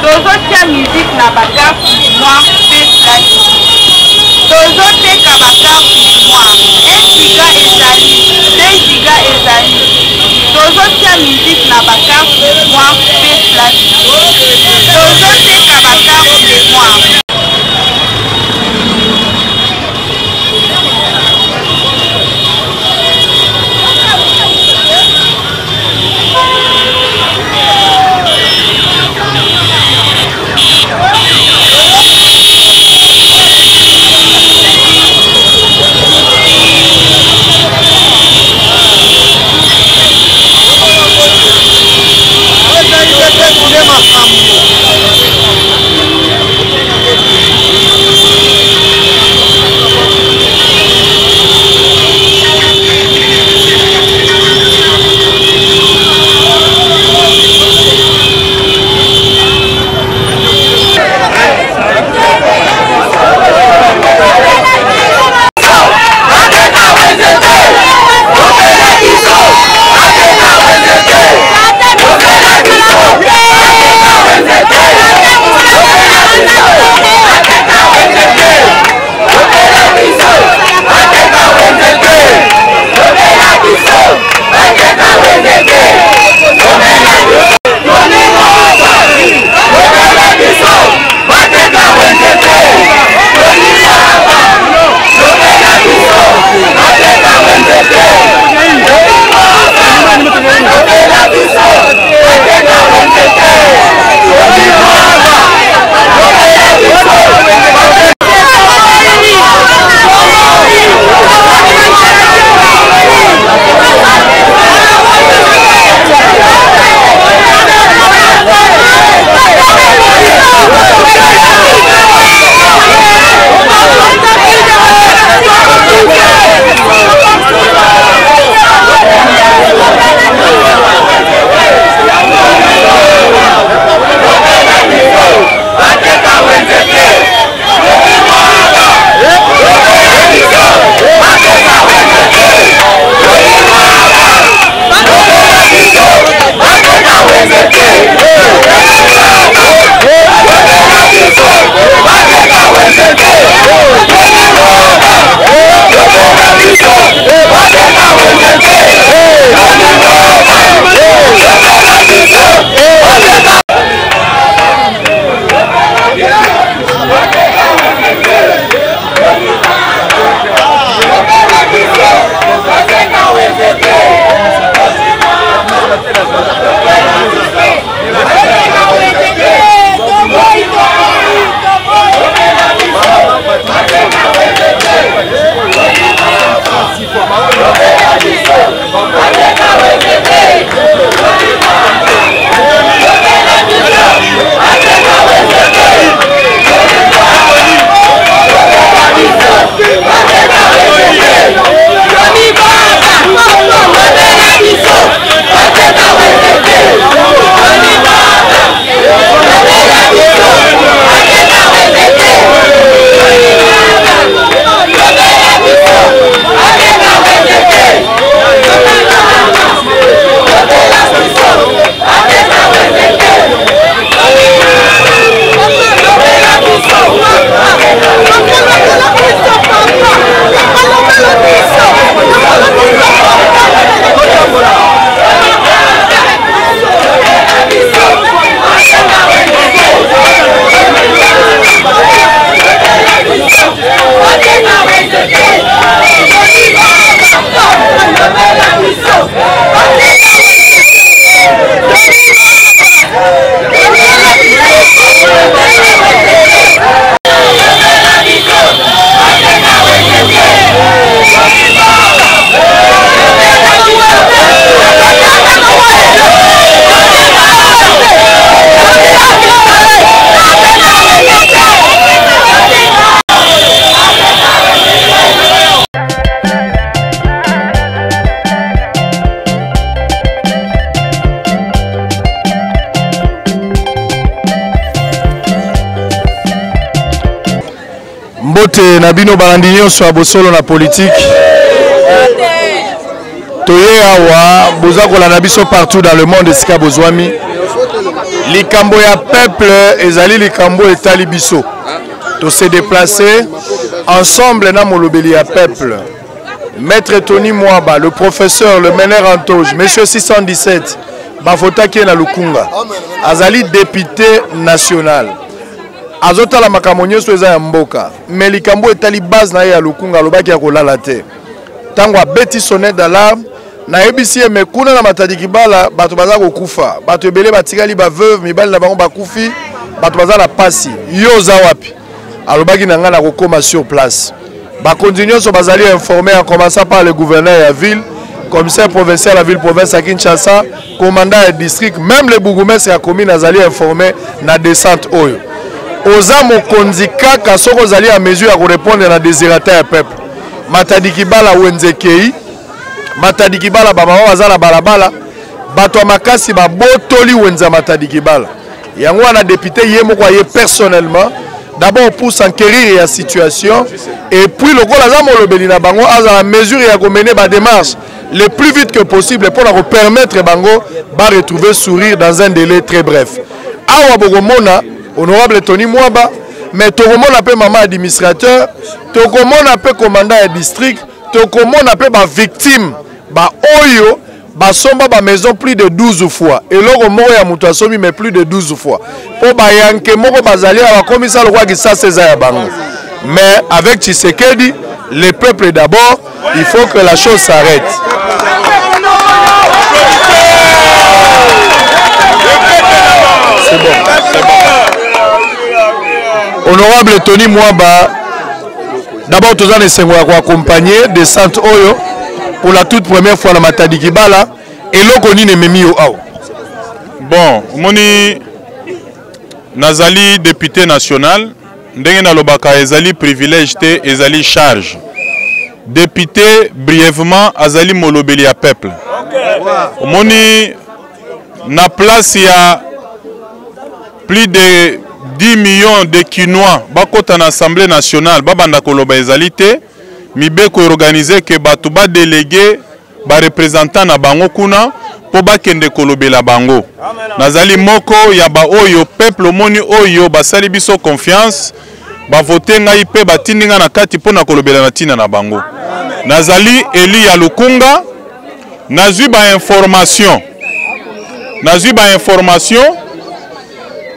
Tozotia musique na bakafu moi fait place. Tozoteka bakafu moi 1 giga ezali 2 giga ezali. Tozotia musique na bakafu moi fait place. Tozoteka bakafu moi. Mbote Nabino Balandinyo sur Abosolo na politique. Toye awa bozako la nabiso partout dans le monde esika bozwami. Likambo ya peuple ezali likambo etali biso. To se déplacer ensemble na molobeli ya peuple. Maître Tony Mwaba, le professeur, le meneur en toge, monsieur 617, Bafotaki na Lukunga, azali député national. Azota la makamonyo soeza ya mboka, mais likambo etali base na ya Lukunga lobaki ya kolala te. Tango abeti sonnette d'alarme, na ebisi mekuna na matadi kibala, bato baza kokufa, bato ebele batikali ba veuve, mibali na bango bakufi, bato baza la pasi, yo za wapi. Alobaki na nga na kokoma sur place. Ba continuer so bazali informé en commençant par le gouverneur de la ville, commissaire provincial de la ville province à Kinshasa, commandant du district, même le bourgmestre de la commune azali informé na descente oyo. Oza mokonzi kaka soko azali à mesure à répondre na désirata ya peuple. Matadi kibala wenzekei, matadi kibala baba bazala balabala, bato makasi ba botoli wenza matadi kibala. Yango wana député yemo kwa ye personnellement. D'abord pour s'enquérir la situation et puis le rôle de la bango à la mesure et à mener la démarche le plus vite que possible pour leur permettre bango de retrouver sourire dans un délai très bref. Awa bogomona honorable Tony Mwaba, mais tokomona pe maman administrateur, tokomona pe commandant de district, tokomona pe ba victime ba oyo basomba ba maison plus de 12 fois et loko moko ya mutu asomi mais plus de 12 fois po ba yanke moko bazali a commissaire le roi qui ça c'est ya bango. Mais avec Tshisekedi le peuple d'abord, il faut que la chose s'arrête. C'est bon, c'est bon. Honorable Tony Mwaba, d'abord tous les sengo ya accompagner des centres oyo pour la toute première fois la Matadi Kibala et l'okoni ne memi au ao. Bon, moni nazali député national, ndenge na lobaka ezali privilège te ezali charge. Député brièvement azali molobeli ya peuple. Moni na place ya plus de 10 millions de Kinois bakota na Assemblée nationale babanda koloba ezali te. Mibeko organiser que bato ba délégué ba représentant na bango kuna po ba kende kolobela bango. Nazali moko ya ba oyo peuple moni oyo basali biso confiance ba voter ngai pe batindinga na kati po na kolobela na tina na bango. Nazali Eli ya Lukunga, nazwi ba information. Nazwi ba information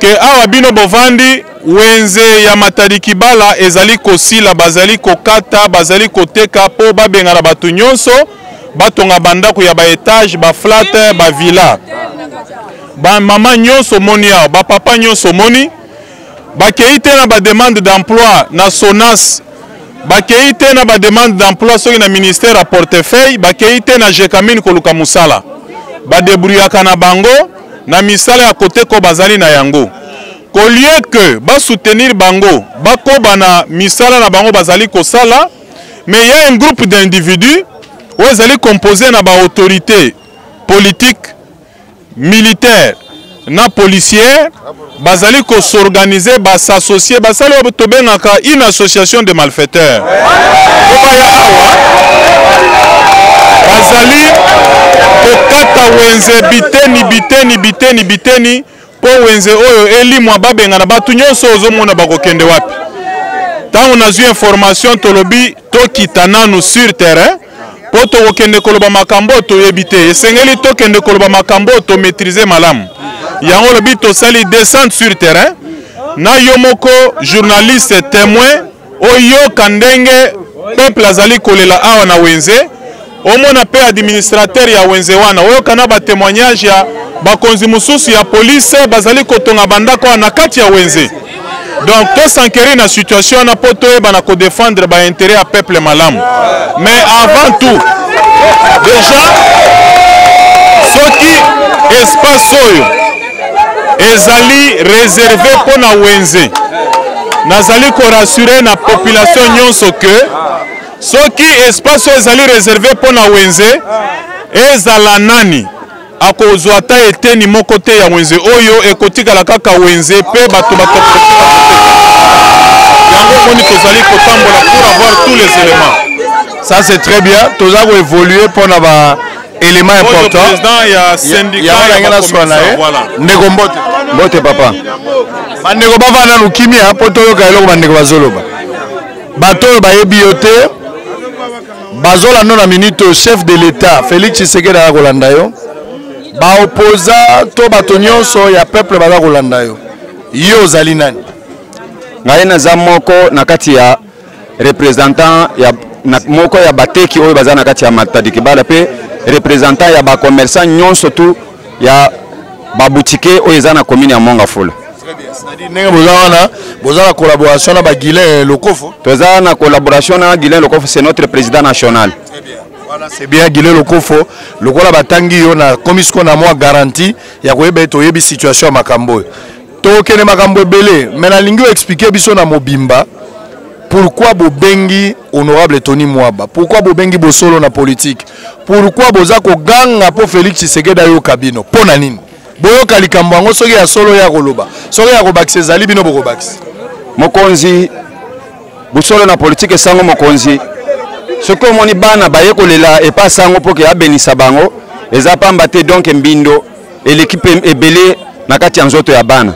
que awa bino bovandi wenze ya Matadi Kibala ezali kosila bazali kokata bazali koteka po babengana batu nyonso batonga bandako ya ba étage ba flat ba villa ba mama nyonso moni awa ba papa nyonso moni bakeite na ba demande d'emploi na SONAS bakeite na ba demande d'emploi soki na ministère à portefeuille bakeite na Jekamine koluka musala ba débrouillaka na bango na misala ya kote ko bazali na yango. Au lieu que ba soutenir bango, bako bana misala na bango bazali kosala, mais il y a un groupe d'individus où ils allaient composer na ba autorité politique, militaire, na policière, bazali ko s'organiser, ba s'associer, basali otobenaka une association de malfaiteurs. Bazali kokata wenze biteni po wenze oyo eli mwa babenga na batu nyonso ozomona bakokende wapi. Tango nazwi information tolobi tokita nanu sur terrain po tokokende koloba makambo toyebite esengeli tokende koloba makambo to maîtriser malamu. Yango lobi tosali descente sur terrain na yo moko journaliste témoin oyo kandenge peuple azali kolela awa na wenze. Omona pe administrateur ya wenze wana oyo kana ba témoignage ya bakonzi mususu ya police bazali kotonga bandako na kati ya wenze. Donc to s'enquérir na situation na poto bana ko défendre ba intérêt à peuple malamu. Mais avant tout déjà soki espace oyo ezali réservé pour na wenze. Nazali ko rassurer na population nyonso que soki espace ezali réservé pour na wenze ezala nani akozwa ta eteni moko te ya wenze oyo ekotikala kaka wenze pe bato yango moni tozali kotambola pour avoir tous les éléments. Ça c'est très bien. Tous avons évolué pour avoir élément important. Le président il y a syndicat il y a commission voilà. Ndeko mbote. Mbote papa. Bandeko bavana lukimia poto yoka eloko bandeko bazoloba. Bato bayebi yote. Bazola non na minute chef de l'État Félix Tshisekedi a kolanda yo. Ba opposa to bato nyonso ya peuple baza kolanda yo. Yo zali nani? Ngai naza moko na kati ya représentant ya moko ya bateki oyo baza na kati ya Matadi Kibala pe représentant ya ba commerçant nyonso tu ya ba boutique oyo eza na commune ya Mongafula. Très bien. C'est-à-dire ndenge boza na collaboration na ba Guilain Lokofo. Toza na collaboration na Guilain Lokofo, c'est notre président national. Très bien. Voilà, c'est bien Guilain Lokofo. Lokola batangi yo na komisko na moi garantie ya koyeba to yebi situation makambo. To kene makambo belé, mais na lingi expliquer biso na mobimba. Pourquoi Bobengi honorable Tony Mwaba? Pourquoi Bobengi Bosolo na politique? Pourquoi Bozako ganga po Félix Tshisekedi yo kabino? Pona nini? Boyo kalikambo ngo soki ya solo ya koloba. Soki ya kobakise zali bino boko bakise. Mokonzi Bosolo na politique sango mokonzi. Soko moni bana baye kolela e pas sango po ke abenisa bango. Eza pamba te donc mbindo et l'équipe ebele na kati ya nzoto ya bana.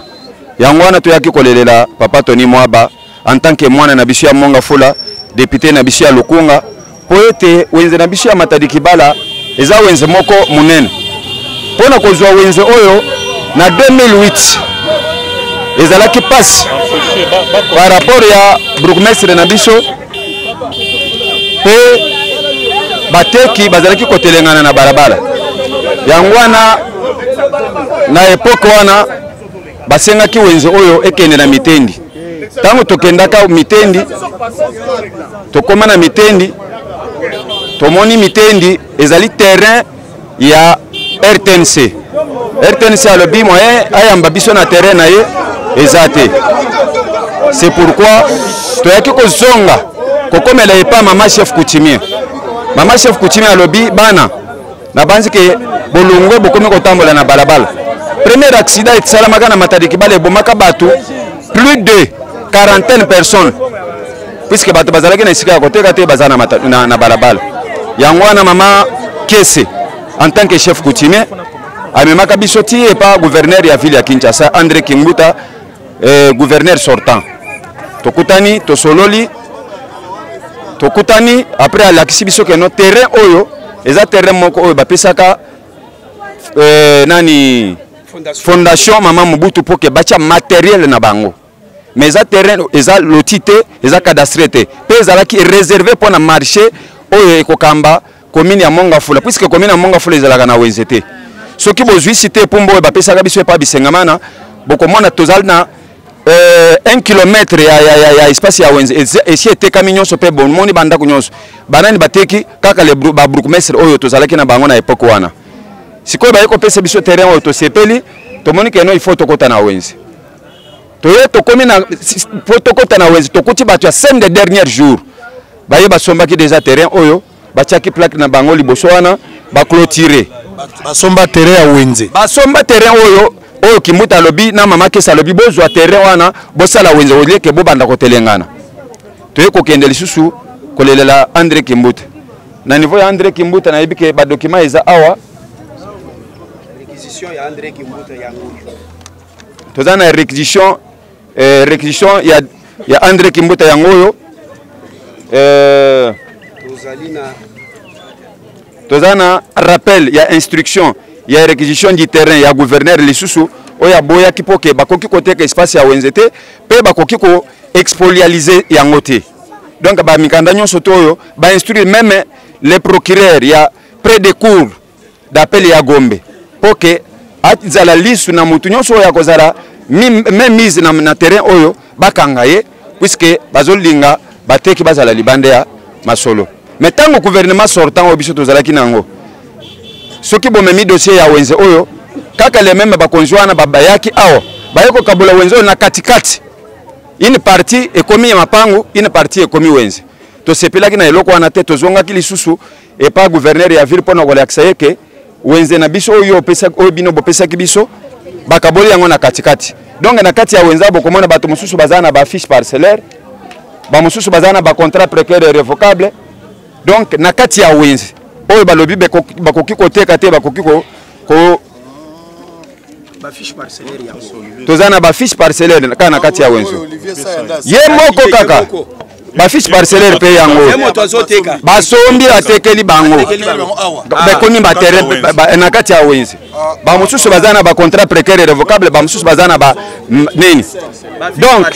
Yango wana to yaki kolelela papa Tony Mwaba en tant que mwana na biso ya Mongafula, député na biso ya Lukunga, poete wenze na biso ya Matadi Kibala eza wenze moko munene. Pona kozwa wenze oyo na 2008 ezalaki passe par rapport ya bourgmestre na biso pe bateki bazalaki kotelengana na barabara. Yango wana na epoke wana basengaki wenze oyo ekende na Mitendi. Tango tokendaka Mitendi tokoma na Mitendi tomoni Mitendi ezali terrain ya RTNC. RTNC alobi moyen ayamba biso na terrain na ye ezate. C'est pourquoi toyaki kozonga kokomela epa mama chef coutumier. Mama chef coutumier alobi bana na banzi ke bolongwe bokomi kotambola na balabala. Premier accident etsalamaka na Matadi Kibala ebomaka bato plus de 40 personnes puisque bato bazalaki na esika ya koteka te baza na balabala. Yango wana mama Kese en tant que chef coutumier amemaka biso ti epa gouverneur ya ville ya Kinshasa André Kimbuta gouverneur sortant. Tokutani tosololi tokutani après alakisi biso ke no terrain oyo eza terrain moko oyo bapesaka nani fondation mama Mobutu pour que bacha matériel na bango. Mais eza terrain eza lotité eza cadastre te pe ezalaki réservé pour na marché oyo ekokamba commune ya Mongafula puisque commune ya Mongafula ezalaka na wenze te. Soki bozwi cité pombo bapesaka biso epa bisengamana bokomona tozali na 1 km ya espace ya wenze esi etekami nyonso pe bon moni bandako nyonso banani bateki kaka le ba bourgmestre oyo tozalaki na bango na epoke wana. Sikoyo baye kopesa biso terrain oyo tosepeli tomoni ke no il faut tokota na wenze. Toye tokomi na protokota na wenze tokuti bato ya 5 des derniers jours. Baye basombaki déjà terrain oyo batiaki plaque na bango liboso wana ba clôturer. Basomba terrain ya wenze. Basomba terrain oyo Kimbuta lobi na mama Kesa lobi bozwa terrain wana bosala wenze oleke bo banda kotelengana. Toye kokende lisusu kolelela André Kimbuta. Na niveau ya André Kimbuta na yebike ba document eza awa réquisition ya André Kimbuta yango. Tozana réquisition ya André Kimbuta yango yo tozana rappel ya instruction ya réquisition du terrain ya gouverneur lisusu oya boya kipoke bakoki koteka espace ya wenzete pe bakoki ko expolialiser yango te. Donc ba mikanda nyonso to oyo ba instruire même les procureurs ya près des cours d'appel ya Gombe poke atzala lisu na mutu nyonso oya kozala même mise na terrain oyo bakanga ye puisque bazolinga bateki bazala libande ya masolo. Mais tant que gouvernement sortant au biso tozalaki nango soki bomemi dossier ya wenze oyo kaka les mêmes bakonjoana babayaki awo bayeko kabula wenze oyo na katikati une partie ekomi ya mapango une partie ekomi wenze to sepelaki na eloko wana te tozongaki lisusu et pas gouverneur ya ville pona kolakisa yeke wenze na biso oyo pesa oyo bino bopesaki biso bakaboli yango na katikati. Donc na kati ya wenza bokomona bato mosusu bazana ba fiche parcellaire bamosusu baza na contrat précaire irrévocable. Donc na kati ya wenze oyo balobi bakoki koteka te bakoki ko fiche parcellaire yango tozana ba fiche parcellaire kana kati ya wenze ye moko kaka ba fiche parcellaire pe yango basombi atekeli bango bakoni ba terrain na kati ya wenze bamosusu bazana ba contrat précaire irrévocable bamosusu bazana ba nini. Donc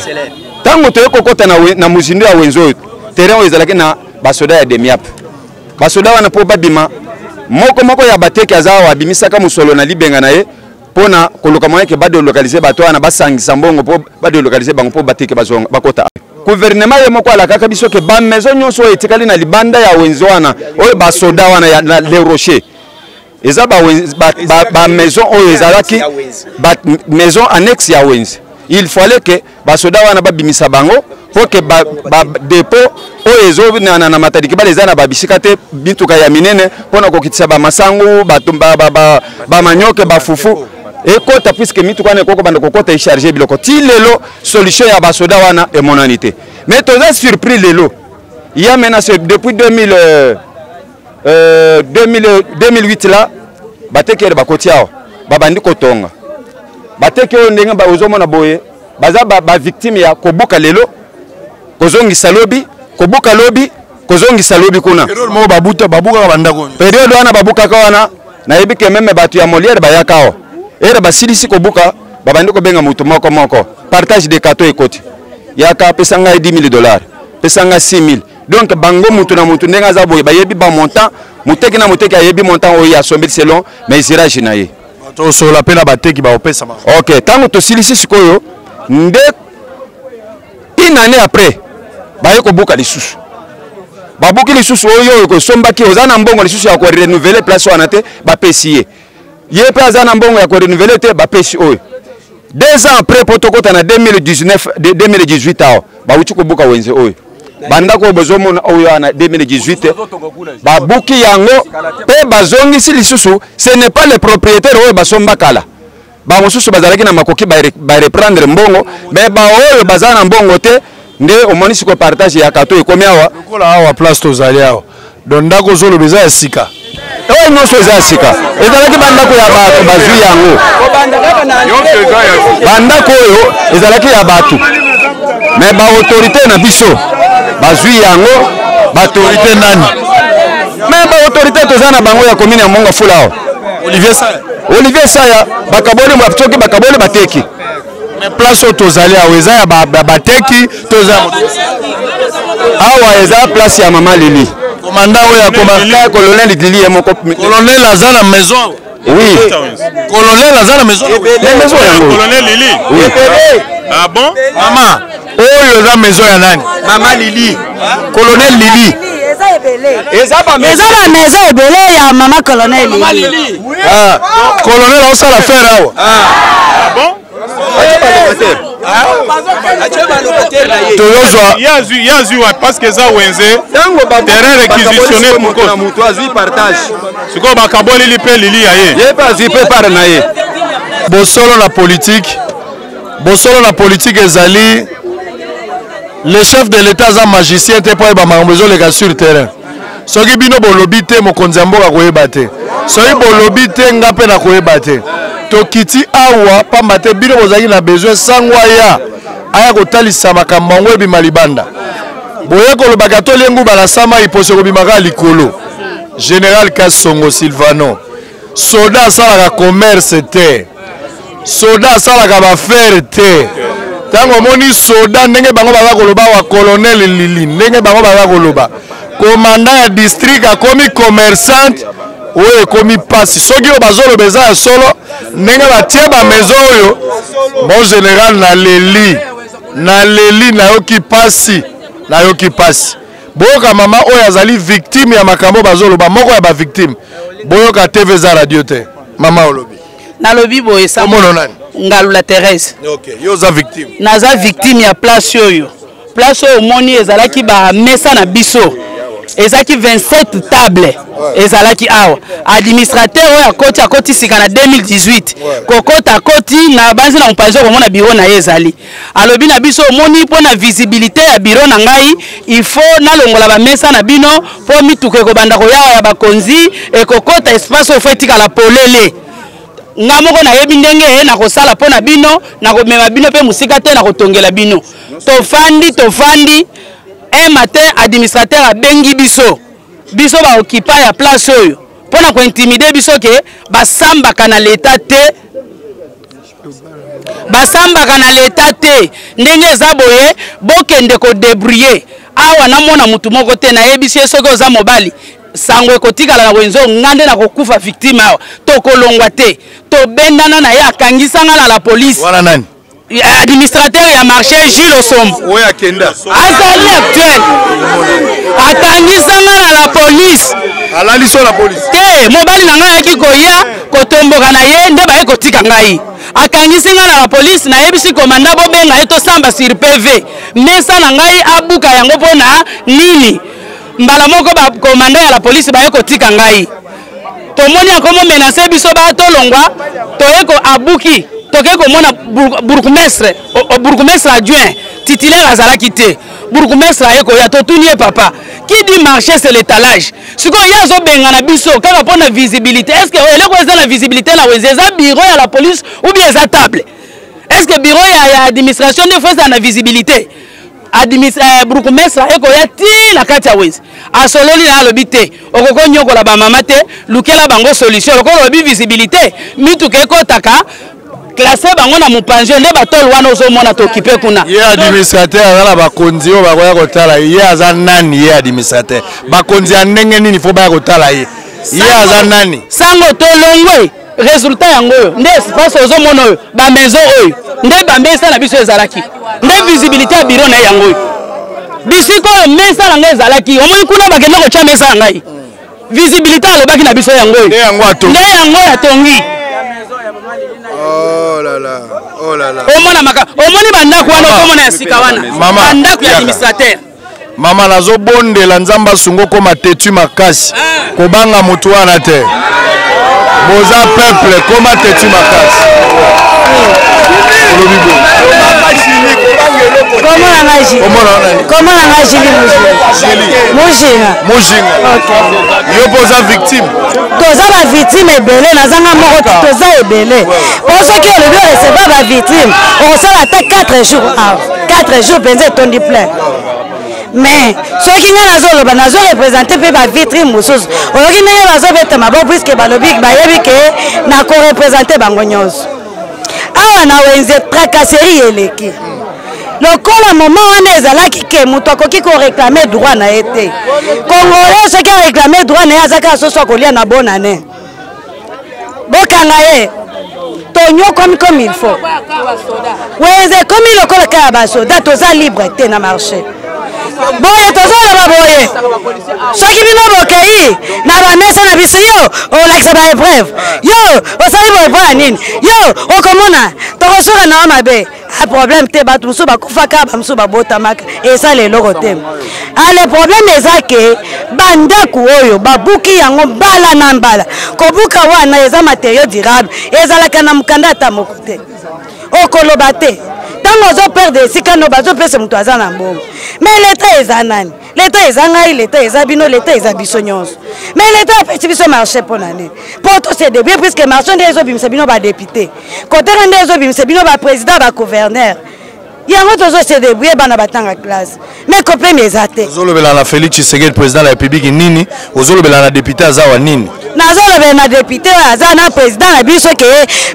tango toyokokota na muzindo ya wenze oyo terrain oyo ezalaki na basoda ya demiap basoda wana po babima moko ya bateki azawa abimisaka musolo na libenga na ye pona koluka moyen ke bado localiser bato wana basangisa mbongo po bado localiser bango po bateki bazonga bakota gouvernement ye moko ala kaka biso ke ba maison nyonso etikali na libanda ya wenze wana oyo basoda wana ya le rocher eza ba maison oyo ezalaki ba maison annexe ya wenze. Il fallait que basoda wana babimisa bango pour que ba dépôt oyo ezo na matadiki baleza na babisika te bituka ya minene pona kokitisa ba masangu ba manyoke ba fufu ekota puisque mituka ne koko banda kokota e charger biloko ti lelo solution ya basoda wana e monanité. Mais to a surpris lelo il y a maintenant depuis 2008 là batekere bakoti awa babandi kotonga bateke o ndenge ba ozomona boye baza ba victime ya kobuka lelo kozongisa lobi kobuka lobi kozongisa lobi kuna periode mo babuka bandako periode wana babuka wana na yebike meme batu ya Molière bayakawa era basilisi kobuka babandi ko benga mutu moko partage de kato ekoti yaka pesanga $10,000 pesanga 6,000. Donc bango mutu na mutu ndenga za boye bayebi ba montant muteki na muteki ayebi montant oyo ya sombi selon mais zirage na ye to so la pena bateki ba opesa ma. OK, tango to silisi sikoyo nde une année après baye ko buka lisusu babuki lisusu oyo ko sombaki ozana mbongo lisusu ya ko renouveler place wana te ba pesier ye pe azana mbongo ya ko renouveler te ba pesi oyo 2 ans après protokota na 2018 awo ba uchi ko buka wenze oyo banda ko bozomona oyo na 2018 babuki yango pe bazongisi lisusu. Ce n'est pas le propriétaire oyo basomba kala ba mosusu bazalaki na makoki ba reprendre mbongo mais ba oyo bazana mbongo te nde omonisi ko partage ya kato ekomi awa lokola awa place tozali awa donc ndako zolo beza ya sika oyo nyonso eza ya sika ezalaki bandako ya bato bazwi yango bandako oyo ezalaki ya bato mais ba autorité na biso bazwi yango ba autorité nani mais ba autorité tozana bango ya commune ya Monga Fula Olivier Saya bakaboli mwachoki bakaboli bateki mais place tozali awa eza ya bateki toza awa eza place ya Mama Lili commandant oya commandant colonel Lili ya moko colonel azana maison. Oui. Colonel azana maison. La maison yango. Colonel Lili. Oui. Ah bon? Mama. Oyo eza maison ya nani? Mama Lili. Colonel Lili. Eza ba maison ebele ya Mama Colonel Lili. Ah. Colonel osala faire awa. Ah bon? Yazu parce que ça wenze terrain réquisitionné pour quoi mutu azui partage siko bakaboli lipe lili yaye ye pas azui prépare na ye bosolo na politique ezali le chef de l'état za magicien te po ba makambo les gars sur terrain soki bino bolobi te mokonzi ya mboka koyeba te soki bolobi te nga mpe na koyeba te tokiti awa pamba te bino bozalaki na besoin sangwa aya kotalisa makambo yango ebima libanda boye kolobaka toliengu balasama iposo kobimaka likolo général Kasongo Silvano soda asalaka commerce te soda asalaka bafere te ntango omoni soda ndenge bango baza koloba wa colonel Lili ndenge bango baza koloba commandant ya district akomi commerçante oyo ekomi pasi soki oyo bazoloba eza ya solo ndenge batie bamezo oyo bon général na leli nayoki pasi boyoka mama oyo azali victime ya makambo bazoloba moko ya bavictime boyoka TV eza radio te mama olobi nalobi boye sa omono nani Ngalula Thérèse. OK yo za victime naza victime ya place oyo moni ezalaki ba mesa na biso ezaki 27 table ezalaki awa administrateur oyo akoti sika na 2018 kokota akoti na banzi na mpanzo komona biro na ye ezali alobi na biso omoni mpo na visibilité ya biro na ngai il faut nalongola bamesa na bino mpo mituka ekobanda koyawa ya bakonzi ekokota espace oyo fo etikala polele nga moko nayebi ndenge na kosala mpo na bino na komema bino mpe mosika te na kotongela bino tofandi un matin administrateur abengi biso baokipa ya place oyo mpo na kointimide biso ke basambaka na leta te ndenge eza boye bokende kodebrouiller awa namona mutu moko te nayebisi ye soki oza mobali sango ekotikala na wenzo ngande na kokufa victime awa tokolongwa te tobendana na ye akangisanga na la police wana nani administrateur ya marché Gilles Osombo oyo akenda azali actuel akangisanga na la police alaliso la police te mobali na ngai yaki koya kotomboka na ye nde baye kotika ngai akangisi nga na la police nayebisi komanda bobenga ye tosamba sur PV mesa na ngai abuka yango mpo na nini mbala moko bakomanda ya la police baye kotika ngai tomoni akomo menase biso batolongwa toyeko abuki toke komona bourgmestre adjoint titulaire azalaki te bourgmestre ayeko ya totuni ye papa qui dit marché c'est l'étalage siko ya azobenga na biso kaka mpo na visibilité est ce que eleko eza na visibilité na wenze eza bureau ya la police ou bien eza table est ce que bureau ya administration nde fo eza na visibilité bourgmestre ekoya ti na kati ya wenze asololi na alobi te okoko nyokola bamama te lukela bango solution lokolo lobi visibilité mituka ekotaka classé bango na mupanzo nde batolo wana ozomona tokipe kuna ye administrateur azala bakonzi oyo bakoya kotala ye aza nani ye administrateur bakonzi ya ndenge nini fo baya kotala ye aza nani sango tolongwe résultat yango oyo nde espace ozomona oyo bamaison oyo nde bamesa na biso ezalaki nde visibilité ya biro na yango oyo bisiko oyo mesa na ngai ezalaki omoni kuna bakende kotya mesa na ngai visibilité alobaki na biso yango oyo nde yango atongi omoni bandako wana okomona ya sika wana bandako ya administrateur mama nazobondela nzambe asungo koma tetu makasi kobanga motu wana te boza peuple koma tetu makasi Comment on a Julie Mujinga yo poza victime toza ba victime ebele nazanga moko toza ebele on sait que le bureau c'est pas ba victime on sala ta 4 jours 4 jours penze tondi plein mais soki nga nazo représenter pe ba victime mosusu oyoki ndenge bazobeta mabo puisque balobi bayebi ke na ko représenter bango nyonso awa na wenze tracasserie eleki lokola moment wana ezalaki ke moto akoki koreklame droit na ye te congolais soki areklame droit na ye azaka soso akolia na bonane bokanga ye tonyokomi comme il faut wenze komi lokola kaka basoda toza libre te na marché boye tozoloba boye soki bino bokei na bamesa na biso yo olakisa baepreuve yo osali boepreuve ya nini yo okomona tokosuka na wa mabe problème te bato mosusu bakufaka bamosusu babotamaka esala eloko te le problème eza ke bandako oyo babuki yango mbala na mbala kobuka wana eza matériau durable ezalaka na mokanda ata moko te okoloba te ntango ozoperde esika no bazopesa moto aza na mbongo mais leta eza nani leta eza ngai leta eza bino leta eza biso nyonso mais leta apesi biso marché mpo na nini mpo tosedebie puisque marché nde ezobimisa bino badepute kotere nde ezobimisa bino baprésident bagouverneur yango tozosedebrie bana batanga classe mais kopemi eza te ozolobela na Félix Tshisekedi président de la République nini ozolobela na député azawa nini nazolobela na député oyo aza na président na biso ke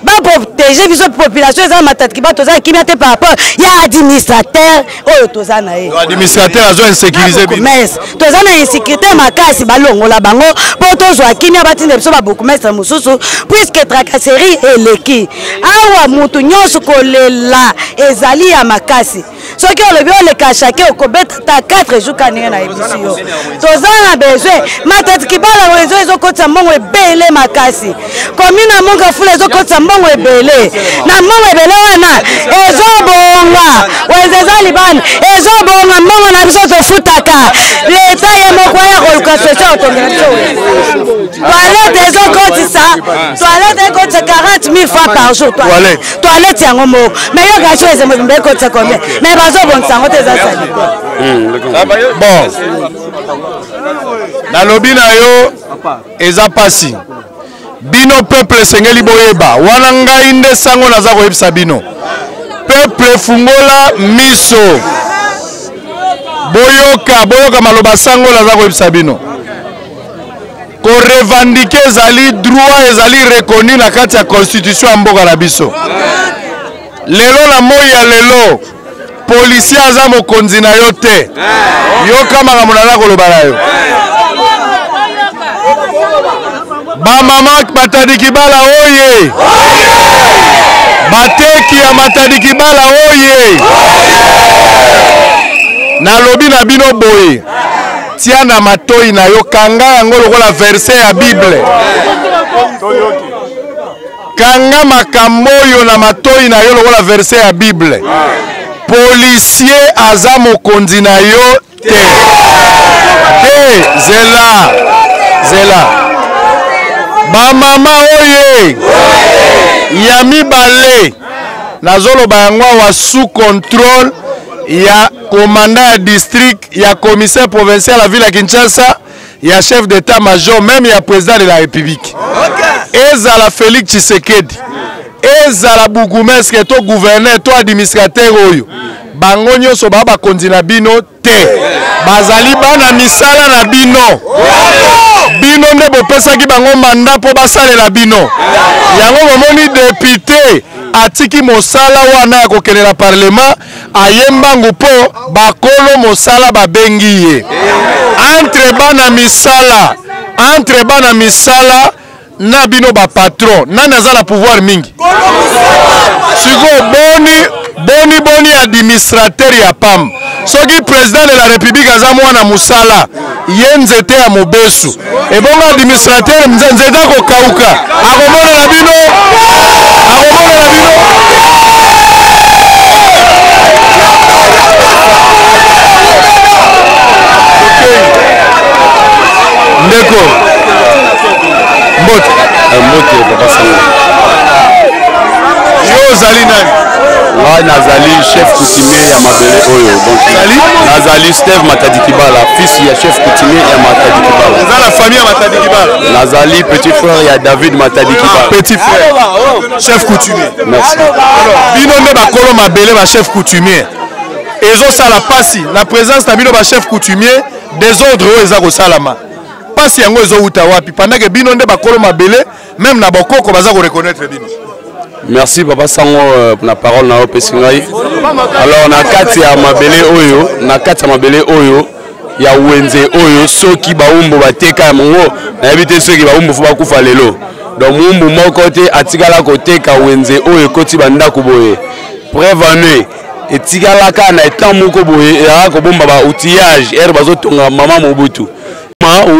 baprotege biso population eza matati bato toza kimia te par rapport ya administrateur oyo toza na ye administrateur azo insécuriser bourgmestre toza na insécurité makasi balongola bango mpo tozwa kimia batinda biso babourgmestre mosusu puisque tracasserie eleki awa motu nyonso kolela ezali ya makasi soki olobi oleka chake okobeta ta 4 jours kaninga na ebisi yo toza na besoin matati kibala wezo ezokotisa mbongo ebele makasi komina monga fula ezokotisa mbongo ebele na mbongo ebele wana ezobonga wezeza libani ezobonga mbongo na biso tofutaka leta ye moko ya koluka sosio otongela biso toilette ezokotisa toilette ekotisa 40 000 fois par jour toilette yango moko mais yo gacho ezembe ekotisa combien mais bazobongisa yango te eza sali bon nalobi na yo eza pasi bino peuple esengeli boyeba wana ngai nde sango naza koyebisa bino peuple fungola miso boyoka maloba sango naza koyebisa bino korevandike ezali droit ezali reconnu na kati ya constitution ya mboka na biso lelo na moi ya lelo policier aza mokonzi na yo te yoka makambo naza koloba na yo bamama matadi kibala oye bateki ya matadi kibala oye nalobi na bino boye tia na matoi na yo kanga yango lokola verset ya bible kanga makambo oyo na matoi na yo lokola verset ya bible policier aza mokonzi na yo te zela bamama oye ya mibale nazoloba yango awa sous contrôle ya commandant ya district ya commissaire provincial ya ville ya Kinshasa ya chef d'état-major même ya président de la république ezala Félix Tshisekedi ezala bourgmestre to gouverneur to administrateur oyo bango nyonso bakonzi na bino te bazali bana misala na bino bino nde bopesaki bango manda mpo basalela bino yango bomoni député atiki mosala wana ya kokende na parlement ayembangu mpo bakolo mosala babengi ye entre bana misala na bino bapatron nani aza na pouvoir mingi siko boni administrateur ya pamba soki président de la république aza mwana musala ye nzete ya mobesu ebongo administrateur nzete akokauka akomonela bino ndeko mbote papa sango yo ozali nani ngai nazali chef coutumier ya mabele oyo donc nazali Steve Matadi Kibala fils ya chef coutumier ya Matadi Kibala eza la famille ya Matadi Kibala nazali petit frère ya David Matadi Kibala petit frère chef coutumier merci alors bino nde bakolo mabele ba chef coutumier ezosala pasi na présence na bino ba chef coutumier désordre oyo eza kosalama pasi yango ezouta wapi pendant que bino nde bakolo mabele même na bokoko baza ko reconnaître bino. Merci papa Sango pour la parole na opesi ngai. Alors na kati ya mabele oyo, na kati ya mabele oyo ya wenze oyo soki baumbu bateka mongo na yebite soki baumbu fu bakufa lelo. Donc mumbu moko te atikala koteka wenze oyo koti banda kuboye. Prévenez etikala kana etan moko boye ya ko bomba ba outillage er bazotonga mama Mobutu.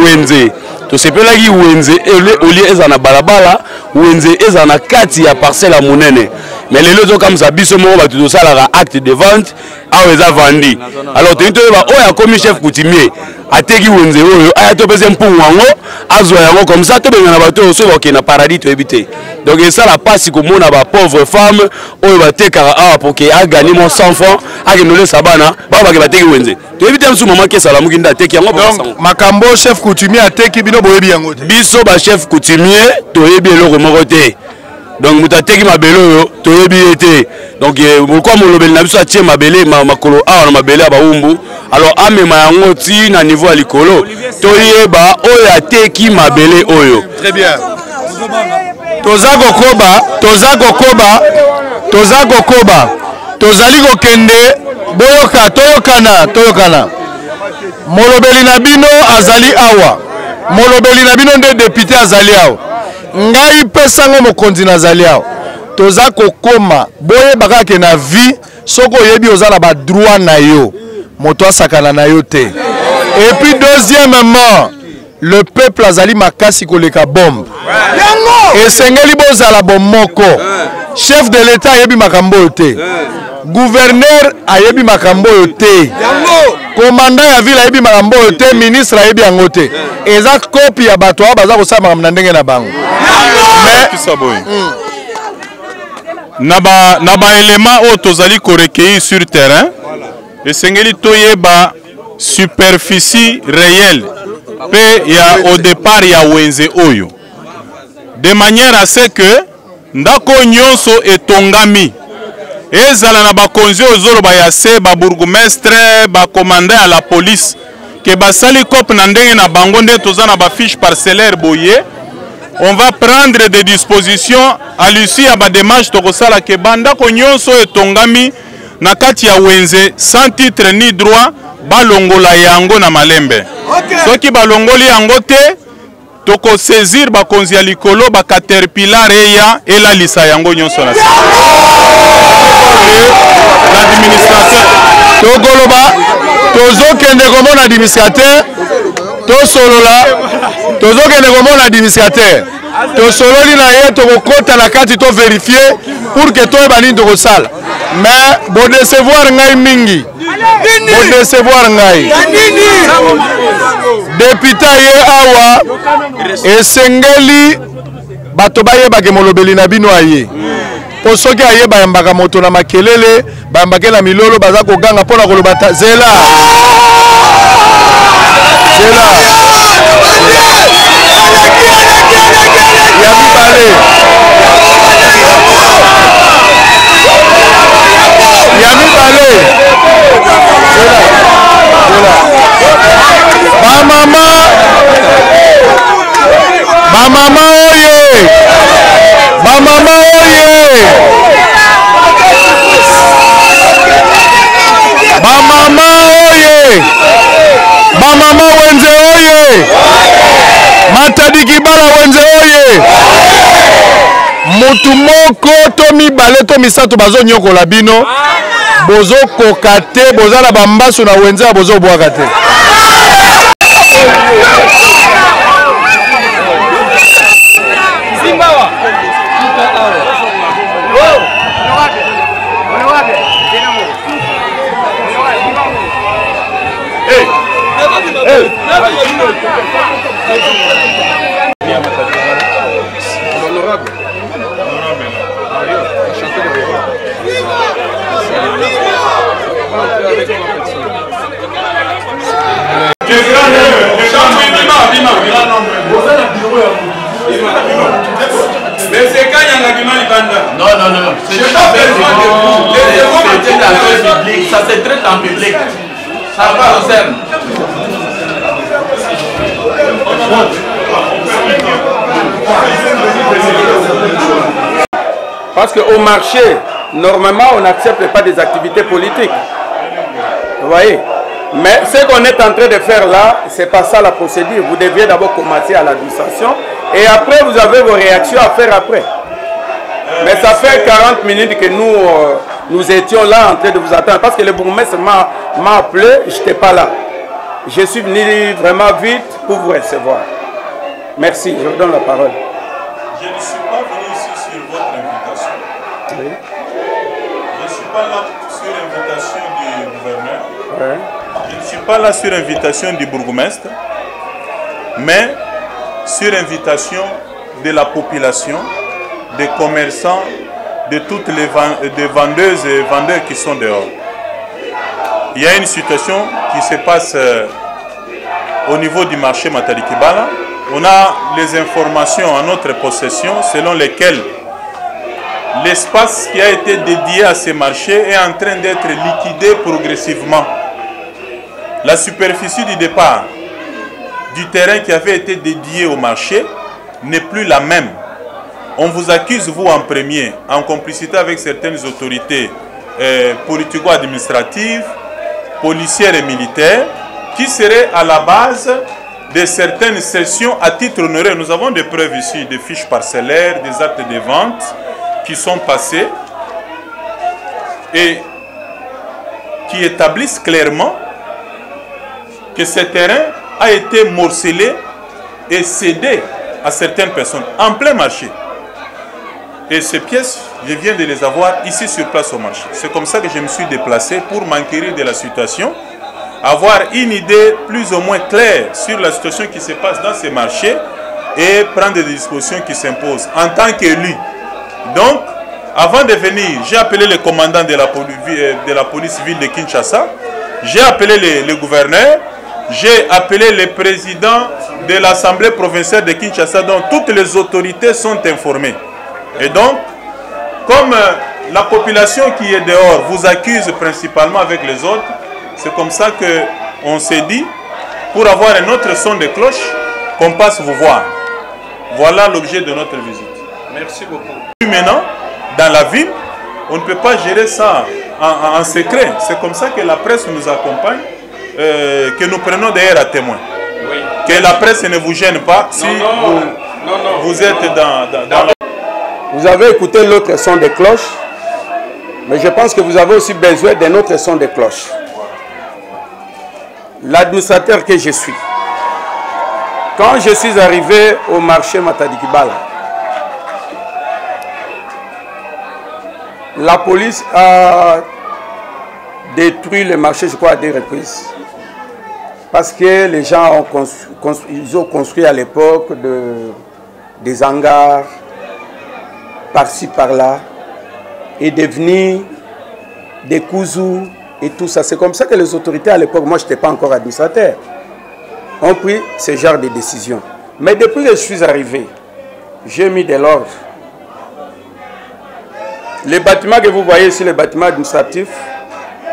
Wenze to sepelaki wenze oli eza na balabala wenze eza na kati ya parcelle ya monene mais lelo zo comme ça biso moko batu tosalaka acte de vente awa eza vandi alors toyeba oyo akomi chef coutumier ateki wenze oyo aya topesa mpungu yango azwa yango comme ça tobengana bato oyo soki bakende na paradis toyebi te donc esala pasi komona ba pauvre femme oyo batekaka awa poke agani mo 100 francs akende olesa bana bao bake bateki wenze toyebi te mosusu mama kesala moki nde ateki yango donc makambo chef coutumier ateki bino boyebi yango te biso ba chef coutumier toyebi eloko moko te donc moto ateki mabele oyo toyebi ye te donc pourquoi molobeli na biso atie mabele makolo awa na mabele ya baumbu alors amema yango ti na niveau ya likolo toyeba oyo ateki mabele oyo. Très bien. toza kokoba tozali kokende boyoka toyokana molobeli na bino azali awa molobeli na bino nde député azali awa ngai pesango mokonzi nazali awa toza kokoma boyebaka ke na vie soko oyebi ozala ba droit na yo moto asakana na yo te. Et puis deuxièmement, le peuple azali makasi koleka bombe. Et sengeli bozala bomoko. Chef de l'État ayebi makambo te. Gouverneur ayebi makambo te. Commandant ya ville ayebi makambo te, ministre ayebi yango te. Eza copie ya bato baza kosala makambo na ndenge na bango. Na ba élément o tozali ko recueillir sur terrain. Esengeli toyeba superficie réelle pe ya au départ ya wenze oyo. De manière à ce que ndako nyonso etongami ezala na bakonzi ozolo ba yase ba bourgmestre ba commandant à la police ke basali cop na ndenge na bango nde toza na ba fiche parcellaire boye. On va prendre des dispositions à l'issue ya ba démarche tokosala ke bandako nyonso etongami na kati ya wenze sans titre ni droit balongola yango na malembe. Soki balongoli yango te toko saisir bakonzi ya likolo ba caterpillar eya elalisa yango nyonso na l'administrateur tokoloba tozokende komona administrateur tosolola tozokende komona administrateur tosololi na ye tokokota na kati to vérifier pour que toyeba nini tokosala. Mais bo décevoir ngai mingi bo décevoir ngai député ye awa esengeli bato bayebake molobeli na bino aye po soki aye bayambaka moto na makelele bayambake na milolo baza koganga mpona koloba zela ya mibale bamama oye bamama oye bamama oye bamama wenze oye Matadi Kibala wenze oye mutu moko to mibale to misato bazo nyokola bino bozo kokate bozala bambasu na wenze bozo bwaka te. Non. Ça se traite en public. Ça va au CERN. Parce qu'au marché, normalement, on n'accepte pas des activités politiques. Vous voyez? Mais ce qu'on est en train de faire là, c'est pas ça la procédure. Vous deviez d'abord commencer à l'administration et après, vous avez vos réactions à faire après. Mais ça fait 40 minutes que nous étions là en train de vous attendre. Parce que le bourgmestre m'a appelé, je n'étais pas là. Je suis venu vraiment vite pour vous recevoir. Merci, je vous donne la parole. Je ne suis pas venu ici sur votre invitation. Oui. Je ne suis pas là sur invitation du gouverneur. Oui. Je ne suis pas là sur invitation du bourgmestre, mais sur invitation de la population, des commerçants, de toutes les vendeuses et vendeurs qui sont dehors. Il y a une situation qui se passe au niveau du marché Matadi Kibala. On a les informations en notre possession selon lesquelles l'espace qui a été dédié à ces marchés est en train d'être liquidé progressivement. La superficie du départ du terrain qui avait été dédié au marché n'est plus la même. On vous accuse, vous en premier, en complicité avec certaines autorités politico-administratives, policières et militaires, qui seraient à la base de certaines sessions à titre honoraire. Nous avons des preuves ici, des fiches parcellaires, des actes de vente qui sont passés. Et qui établissent clairement que ce terrain a été morcelé et cédé à certaines personnes en plein marché. Et ces pièces, je viens de les avoir ici sur place au marché. C'est comme ça que je me suis déplacé pour m'enquérir de la situation, avoir une idée plus ou moins claire sur la situation qui se passe dans ces marchés et prendre des dispositions qui s'imposent en tant qu'élu. Donc, avant de venir, j'ai appelé le commandant de la police ville de Kinshasa, j'ai appelé le gouverneur, j'ai appelé le président de l'Assemblée provinciale de Kinshasa, dont toutes les autorités sont informées. Et donc, comme la population qui est dehors vous accuse principalement avec les autres, c'est comme ça qu'on s'est dit, pour avoir un autre son de cloche, qu'on passe vous voir. Voilà l'objet de notre visite. Merci beaucoup. Maintenant, dans la ville, on ne peut pas gérer ça en secret. C'est comme ça que la presse nous accompagne, que nous prenons d'ailleurs à témoin. Oui. Que la presse ne vous gêne pas si vous êtes dans la... Vous avez écouté l'autre son de cloche, mais je pense que vous avez aussi besoin d'un autre son de cloche. L'administrateur que je suis, quand je suis arrivé au marché Matadi Kibala, la police a détruit le marché, je crois, à 2 reprises. Parce que les gens ont construit à l'époque des hangars, par-ci, par-là, et devenir des cousous et tout ça. C'est comme ça que les autorités à l'époque, moi je n'étais pas encore administrateur, ont pris ce genre de décisions. Mais depuis que je suis arrivé, j'ai mis de l'ordre. Les bâtiments que vous voyez ici, les bâtiments administratifs,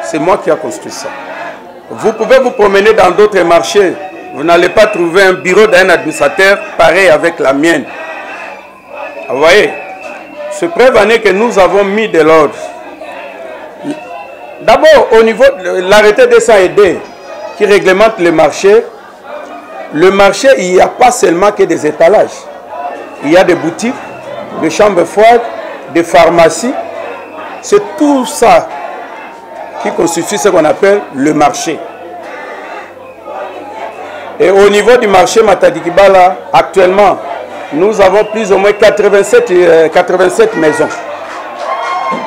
c'est moi qui ai construit ça. Vous pouvez vous promener dans d'autres marchés, vous n'allez pas trouver un bureau d'un administrateur pareil avec la mienne. Vous voyez? Ce preuve en est que nous avons mis de l'ordre. D'abord, au niveau de l'arrêté 202 qui réglemente le marché, il n'y a pas seulement que des étalages. Il y a des boutiques, des chambres froides, des pharmacies. C'est tout ça qui constitue ce qu'on appelle le marché. Et au niveau du marché Matadi Kibala, actuellement, nous avons plus ou moins 87 maisons.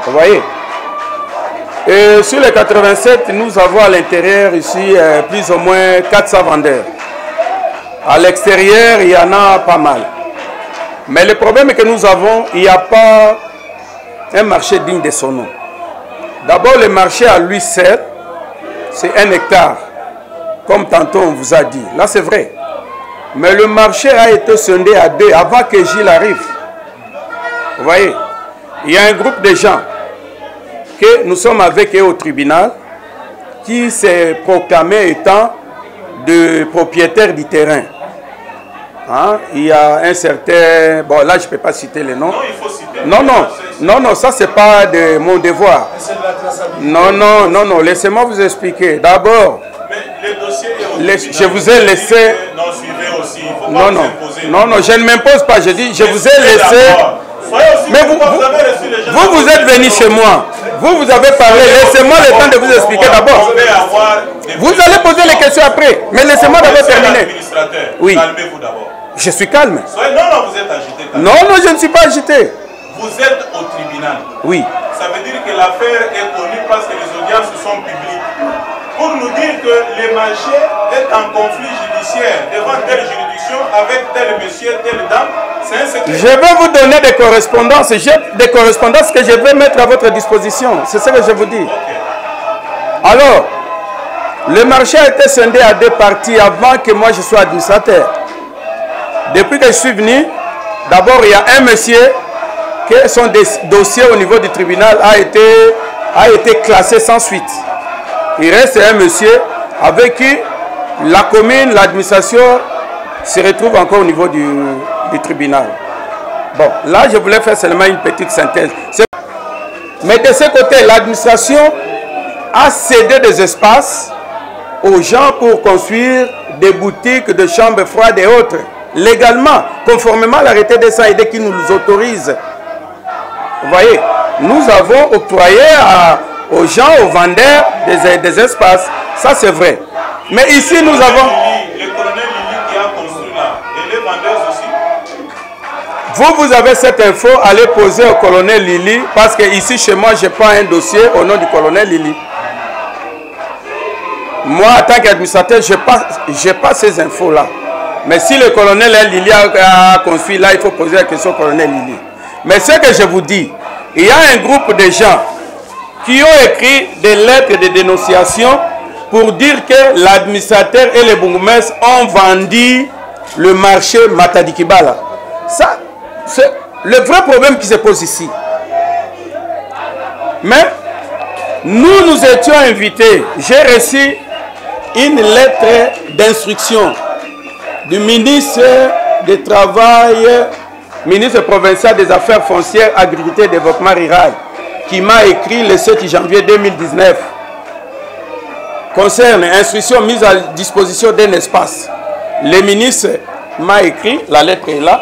Vous voyez? Et sur les 87, nous avons à l'intérieur ici plus ou moins 400 vendeurs. À l'extérieur, il y en a pas mal. Mais le problème que nous avons, il n'y a pas un marché digne de son nom. D'abord, le marché à lui seul, c'est 1 hectare. Comme tantôt on vous a dit. Là, c'est vrai. Mais le marché a été scindé à 2 avant que Gilles arrive. Vous voyez, il y a un groupe de gens que nous sommes avec eux au tribunal qui s'est proclamé étant de propriétaire du terrain. Hein? Il y a un certain... Bon, là, je ne peux pas citer les noms. Non, il faut citer. Non, ça, ce n'est pas de mon devoir. Non, laissez-moi vous expliquer. D'abord, je vous ai laissé... Non, je ne m'impose pas. Je dis, je vous ai laissé... Mais vous êtes venu chez moi. Vous avez parlé. Laissez-moi le temps de vous expliquer d'abord. Vous allez poser les questions après. Mais laissez-moi d'abord terminer. Oui. Calmez-vous d'abord. Je suis calme. Non, vous êtes agité. Non, je ne suis pas agité. Vous êtes au tribunal. Oui. Ça veut dire que l'affaire est connue parce que les audiences sont publiques. Pour nous dire que le marché est en conflit judiciaire devant telle juridiction avec tel monsieur, telle dame, c'est un secret. Je vais vous donner des correspondances. J'ai des correspondances que je vais mettre à votre disposition. C'est ce que je vous dis. Okay. Alors, le marché a été scindé à 2 parties avant que moi je sois administrateur. Depuis que je suis venu, d'abord il y a un monsieur que son dossier au niveau du tribunal a été classé sans suite. Il reste un monsieur avec qui la commune, l'administration se retrouve encore au niveau du tribunal. Bon, là je voulais faire seulement une petite synthèse. Mais de ce côté, l'administration a cédé des espaces aux gens pour construire des boutiques, des chambres froides et autres. Légalement, conformément à l'arrêté des SAID qui nous autorise. Vous voyez, nous avons octroyé aux gens, aux vendeurs des espaces. Ça, c'est vrai. Mais ici, nous avons... Le colonel Lili qui a construit là, et les vendeurs aussi. Vous avez cette info, allez poser au colonel Lili, parce que ici, chez moi, je n'ai pas un dossier au nom du colonel Lili. Moi, en tant qu'administrateur, je n'ai pas ces infos-là. Mais si le colonel Lili a construit là, il faut poser la question au colonel Lili. Mais ce que je vous dis, il y a un groupe de gens qui ont écrit des lettres de dénonciation pour dire que l'administrateur et les bourgmestres ont vendu le marché Matadi Kibala. Ça, c'est le vrai problème qui se pose ici. Mais nous étions invités. J'ai reçu une lettre d'instruction du ministre du Travail, ministre provincial des Affaires foncières, Agriculture et Développement rural, qui m'a écrit le 7 janvier 2019 concerne instruction mise à disposition d'un espace. Le ministre m'a écrit, la lettre est là,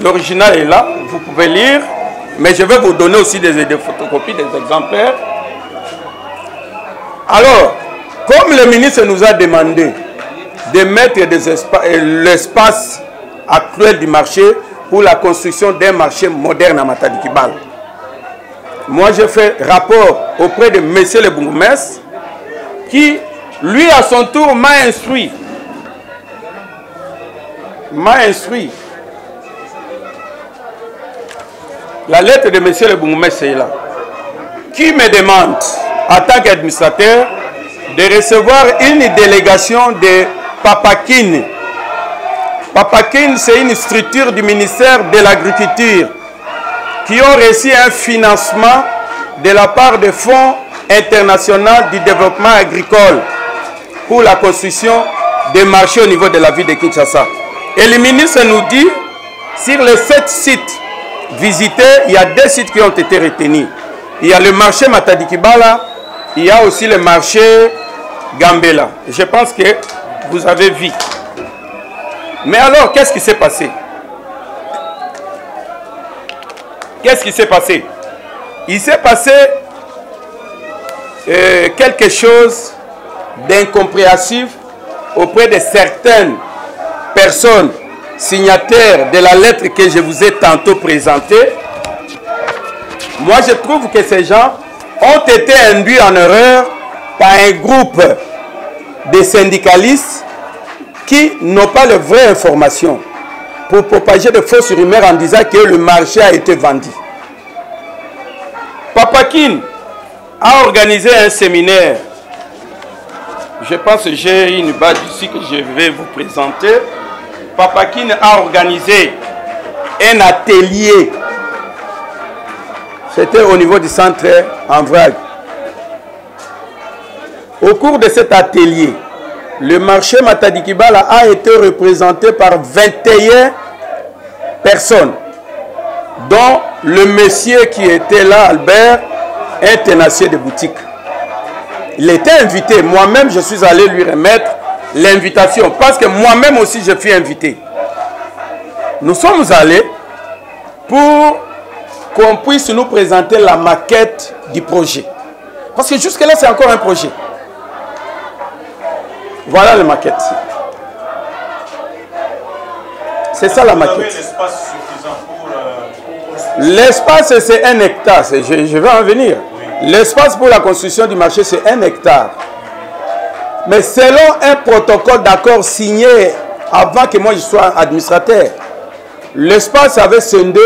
l'original est là, vous pouvez lire, mais je vais vous donner aussi des photocopies, des exemplaires. Alors, comme le ministre nous a demandé de mettre l'espace actuel du marché pour la construction d'un marché moderne à Matadi Kibala, moi j'ai fait rapport auprès de monsieur le bourgmestre qui, lui à son tour, m'a instruit. La lettre de monsieur le bourgmestre est là, qui me demande, en tant qu'administrateur, de recevoir une délégation de Papakine. Papakine, c'est une structure du ministère de l'Agriculture qui ont reçu un financement de la part des fonds internationaux du développement agricole pour la construction des marchés au niveau de la ville de Kinshasa. Et le ministre nous dit, sur les 7 sites visités, il y a 2 sites qui ont été retenus. Il y a le marché Matadi Kibala, il y a aussi le marché Gambela. Je pense que vous avez vu. Mais alors, qu'est-ce qui s'est passé? Qu'est-ce qui s'est passé? Il s'est passé quelque chose d'incompréhensif auprès de certaines personnes signataires de la lettre que je vous ai tantôt présentée. Moi, je trouve que ces gens ont été induits en erreur par un groupe de syndicalistes qui n'ont pas les vraies informations pour propager de fausses rumeurs en disant que le marché a été vendu. Papakine a organisé un séminaire. Je pense que j'ai une badge ici que je vais vous présenter. Papakine a organisé un atelier. C'était au niveau du centre en vrac. Au cours de cet atelier, le marché Matadi Kibala a été représenté par 21 personnes, dont le monsieur qui était là, Albert, un tenancier de boutique. Il était invité. Moi-même, je suis allé lui remettre l'invitation parce que moi-même aussi, je suis invité. Nous sommes allés pour qu'on puisse nous présenter la maquette du projet. Parce que jusque-là, c'est encore un projet. Voilà la maquette. C'est ça la maquette. L'espace, c'est 1 hectare. Je vais en venir. L'espace pour la construction du marché, c'est 1 hectare. Mais selon un protocole d'accord signé avant que moi je sois administrateur, l'espace avait scindé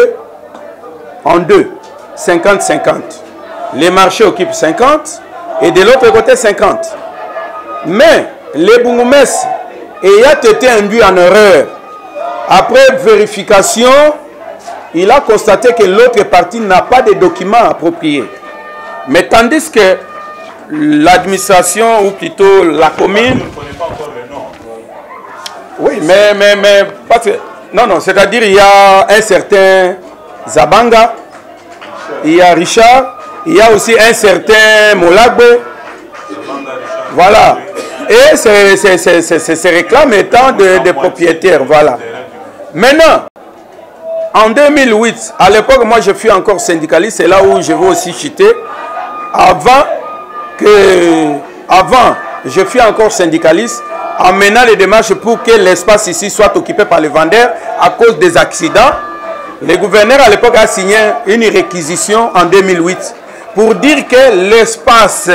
en deux, 50-50. Les marchés occupent 50 et de l'autre côté 50. Mais les bourgmestres ayant été induits en erreur, après vérification, il a constaté que l'autre partie n'a pas de documents appropriés. Mais tandis que l'administration, ou plutôt la commune... Oui, mais parce que, non, c'est-à-dire il y a un certain Zabanga, il y a Richard, il y a aussi un certain Molagbe. Voilà. Et ces réclames étant des propriétaires. Voilà. Maintenant, En 2008, à l'époque, moi je suis encore syndicaliste, c'est là où je veux aussi chuter. Avant, je suis encore syndicaliste, en menant les démarches pour que l'espace ici soit occupé par les vendeurs à cause des accidents. Le gouverneur à l'époque a signé une réquisition en 2008 pour dire que l'espace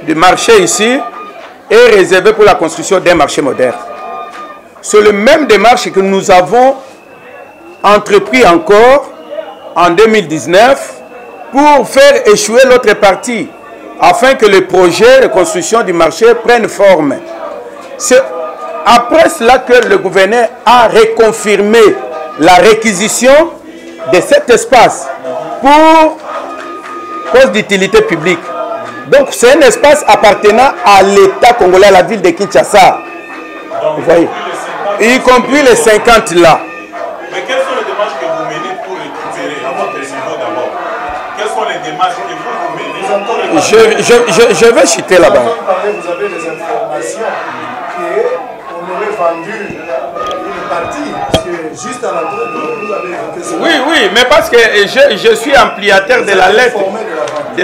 du marché ici est réservé pour la construction d'un marché moderne. C'est le même démarche que nous avons entrepris encore en 2019 pour faire échouer l'autre partie afin que le projet de construction du marché prenne forme. C'est après cela que le gouverneur a reconfirmé la réquisition de cet espace pour cause d'utilité publique. Donc c'est un espace appartenant à l'État congolais, à la ville de Kinshasa. Vous voyez, y compris les 50 là. Mais quelles sont les démarches que vous menez pour récupérer à votre niveau d'abord? Quelles sont les démarches que vous menez? Je vais chuter là-bas. Vous avez des informations qu'on aurait vendu une partie, parce que juste à l'entrée, vous avez évoqué ça. Oui, mais parce que je suis ampliataire de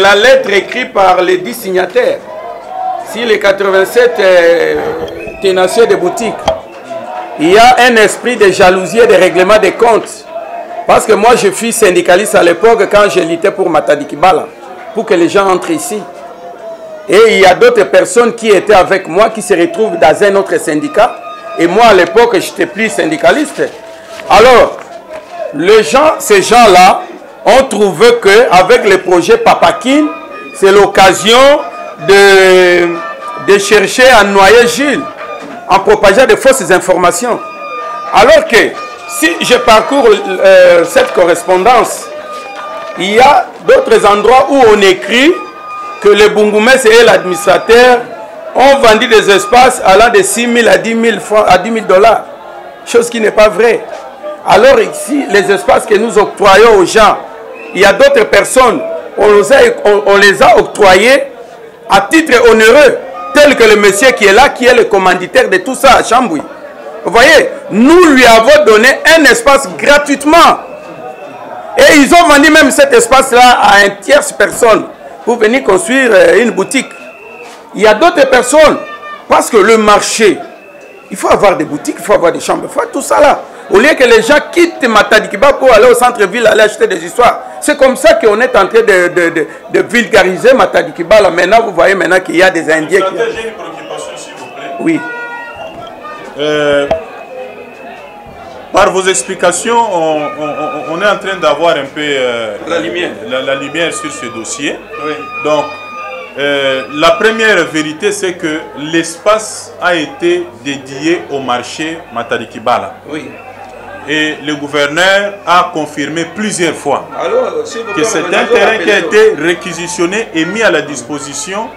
la lettre écrite par les 10 signataires. Si les 87 tenanciers de boutiques, il y a un esprit de jalousie et de règlement des comptes. Parce que moi, je suis syndicaliste à l'époque quand je luttais pour Matadi Kibala, pour que les gens entrent ici. Et il y a d'autres personnes qui étaient avec moi, qui se retrouvent dans un autre syndicat. Et moi, à l'époque, je n'étais plus syndicaliste. Alors, ces gens-là ont trouvé qu'avec le projet Papakin, c'est l'occasion de chercher à noyer Gilles en propageant de fausses informations. Alors que si je parcours cette correspondance, il y a d'autres endroits où on écrit que le Bungoumès et l'administrateur ont vendu des espaces allant de 6 000 à 10 000 francs, à 10 000 $. Chose qui n'est pas vraie. Alors ici, les espaces que nous octroyons aux gens, il y a d'autres personnes, on les a octroyés à titre onéreux, tel que le monsieur qui est là, qui est le commanditaire de tout ça à Chambouy. Vous voyez, nous lui avons donné un espace gratuitement. Et ils ont vendu même cet espace-là à une tierce personne pour venir construire une boutique. Il y a d'autres personnes, parce que le marché, il faut avoir des boutiques, il faut avoir des chambres, il faut tout ça là. Au lieu que les gens quittent Matadi Kibala pour aller au centre-ville, aller acheter des histoires. C'est comme ça qu'on est en train de vulgariser Matadi Kibala. Maintenant, vous voyez maintenant qu'il y a des Indiens qui... J'ai une préoccupation, s'il vous plaît. Oui. Par vos explications, on est en train d'avoir un peu la lumière sur ce dossier. Oui. Donc, la première vérité, c'est que l'espace a été dédié au marché Matadi Kibala. Oui. Et le gouverneur a confirmé plusieurs fois que c'est un terrain qui a été réquisitionné et mis à la disposition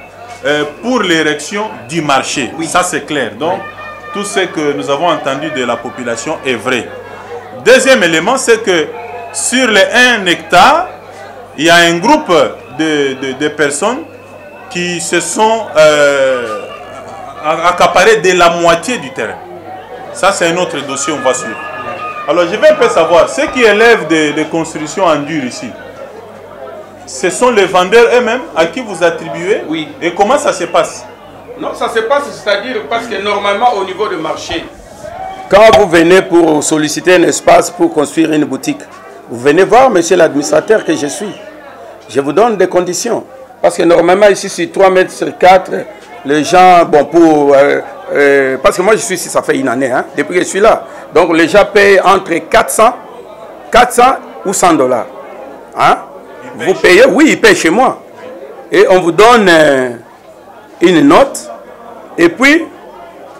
pour l'érection du marché. Oui. Ça, c'est clair. Donc, tout ce que nous avons entendu de la population est vrai. Deuxième élément, c'est que sur les 1 hectare, il y a un groupe de personnes qui se sont accaparées de la moitié du terrain. Ça, c'est un autre dossier, on va suivre. Alors, je vais un peu savoir, ceux qui élèvent des constructions en dur ici, ce sont les vendeurs eux-mêmes à qui vous attribuez? Oui. Et comment ça se passe? Non, ça se passe, c'est-à-dire parce que normalement, au niveau du marché, quand vous venez pour solliciter un espace pour construire une boutique, vous venez voir, monsieur l'administrateur, que je suis. Je vous donne des conditions. Parce que normalement, ici, sur 3 mètres sur 4, les gens, bon, parce que moi, je suis ici, ça fait une année, hein, depuis que je suis là. Donc, les gens payent entre 400 ou 100 $. Hein? Vous payez, oui, ils payent chez moi. Et on vous donne une note. Et puis,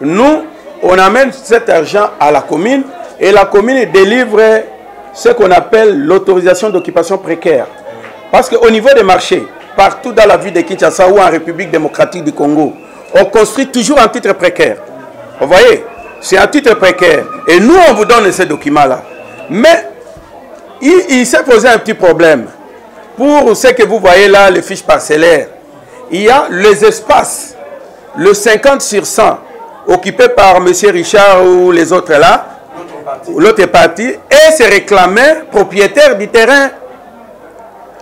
nous, on amène cet argent à la commune. Et la commune délivre ce qu'on appelle l'autorisation d'occupation précaire. Parce qu'au niveau des marchés, partout dans la ville de Kinshasa ou en République démocratique du Congo, on construit toujours en titre précaire. Vous voyez, c'est un titre précaire. Et nous, on vous donne ces documents-là. Mais il s'est posé un petit problème. Pour ce que vous voyez là, les fiches parcellaires, il y a les espaces, le 50 sur 100, occupé par M. Richard ou les autres là, partie et se réclamaient propriétaires du terrain.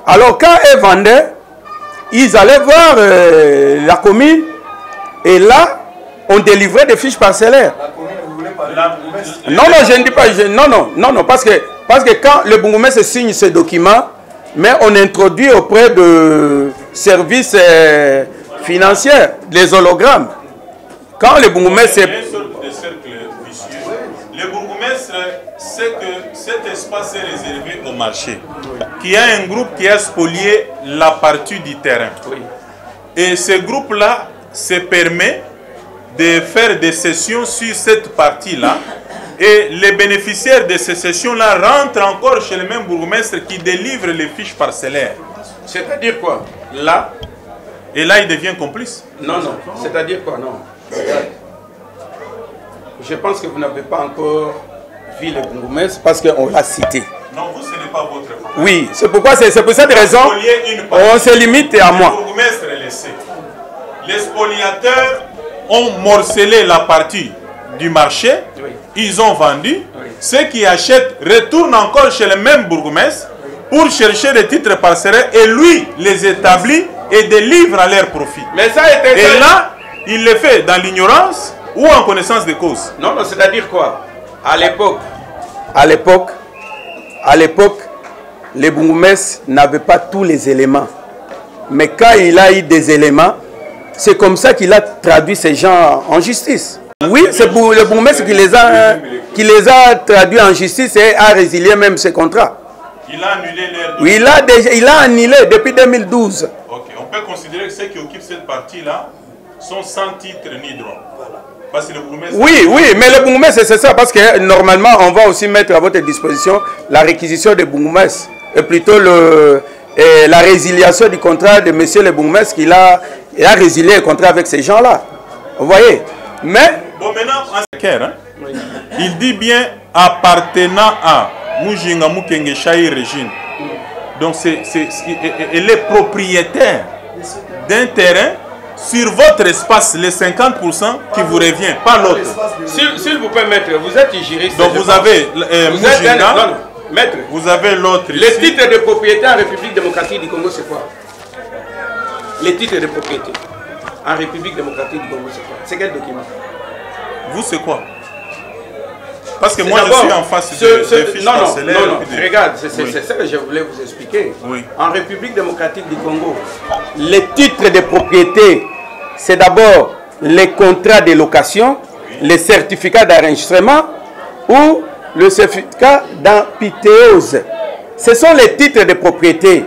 Alors quand ils vendaient, ils allaient voir la commune et là, on délivrait des fiches parcellaires. Non, je ne dis pas, non, parce que quand le bourgmestre signe ce document, mais on introduit auprès de services financiers les hologrammes. Quand le bourgmestre... Le bourgmestre sait que cet espace est réservé au marché, qu'il y a un groupe qui a spolié la partie du terrain. Oui. Et ce groupe-là se permet de faire des sessions sur cette partie-là. Et les bénéficiaires de ces sessions-là rentrent encore chez le même bourgmestre qui délivre les fiches parcellaires. C'est-à-dire quoi? Là. Et là, il devient complice. Non. C'est-à-dire quoi? Non. Je pense que vous n'avez pas encore vu le bourgmestre parce qu'on l'a cité. Non, vous, ce n'est pas votre problème. Oui, c'est pourquoi c'est pour cette raison on se limite à moi. Le bourgmestre le sait. Les spoliateurs ont morcelé la partie du marché, oui. Ils ont vendu. Oui. Ceux qui achètent retournent encore chez le même bourgmestre pour chercher des titres parcellaires et lui les établit et délivre à leur profit. Mais ça a été et là, il le fait dans l'ignorance ou en connaissance de cause. Non, c'est-à-dire quoi? À l'époque, les bourgmestres n'avaient pas tous les éléments. Mais quand il a eu des éléments, c'est comme ça qu'il a traduit ces gens en justice. Oui, c'est pour le bourgmestre qui les a traduits en justice et a résilié même ses contrats. Il a annulé leur... Oui, il a annulé depuis 2012. Ok, on peut considérer que ceux qui occupent cette partie-là sont sans titre ni droit. Parce que le bourgmestre... Oui, mais le bourgmestre, c'est ça, parce que normalement, on va aussi mettre à votre disposition la réquisition des bourgmestres, et plutôt la résiliation du contrat de monsieur le bourgmestre qu'il a résilié le contrat avec ces gens-là. Vous voyez? Mais... Bon, maintenant, il dit bien appartenant à Mujinga Mukenge Chai Régine. Donc, elle est propriétaire d'un terrain sur votre espace, les 50% qui vous revient, pas l'autre. S'il vous plaît, maître, vous êtes juriste. Donc, vous avez Mujinga, maître, vous avez l'autre. Les titres de propriété en République démocratique du Congo, c'est quoi? Les titres de propriété en République démocratique du Congo, c'est quoi? C'est quel document? Vous, c'est quoi? Parce que moi, je suis en face de fiches parcellaires. Non, regarde, c'est ça que je voulais vous expliquer. Oui. En République démocratique du Congo, les titres de propriété, c'est d'abord les contrats de location, les certificats d'enregistrement ou le certificat d'emphytéose. Ce sont les titres de propriété.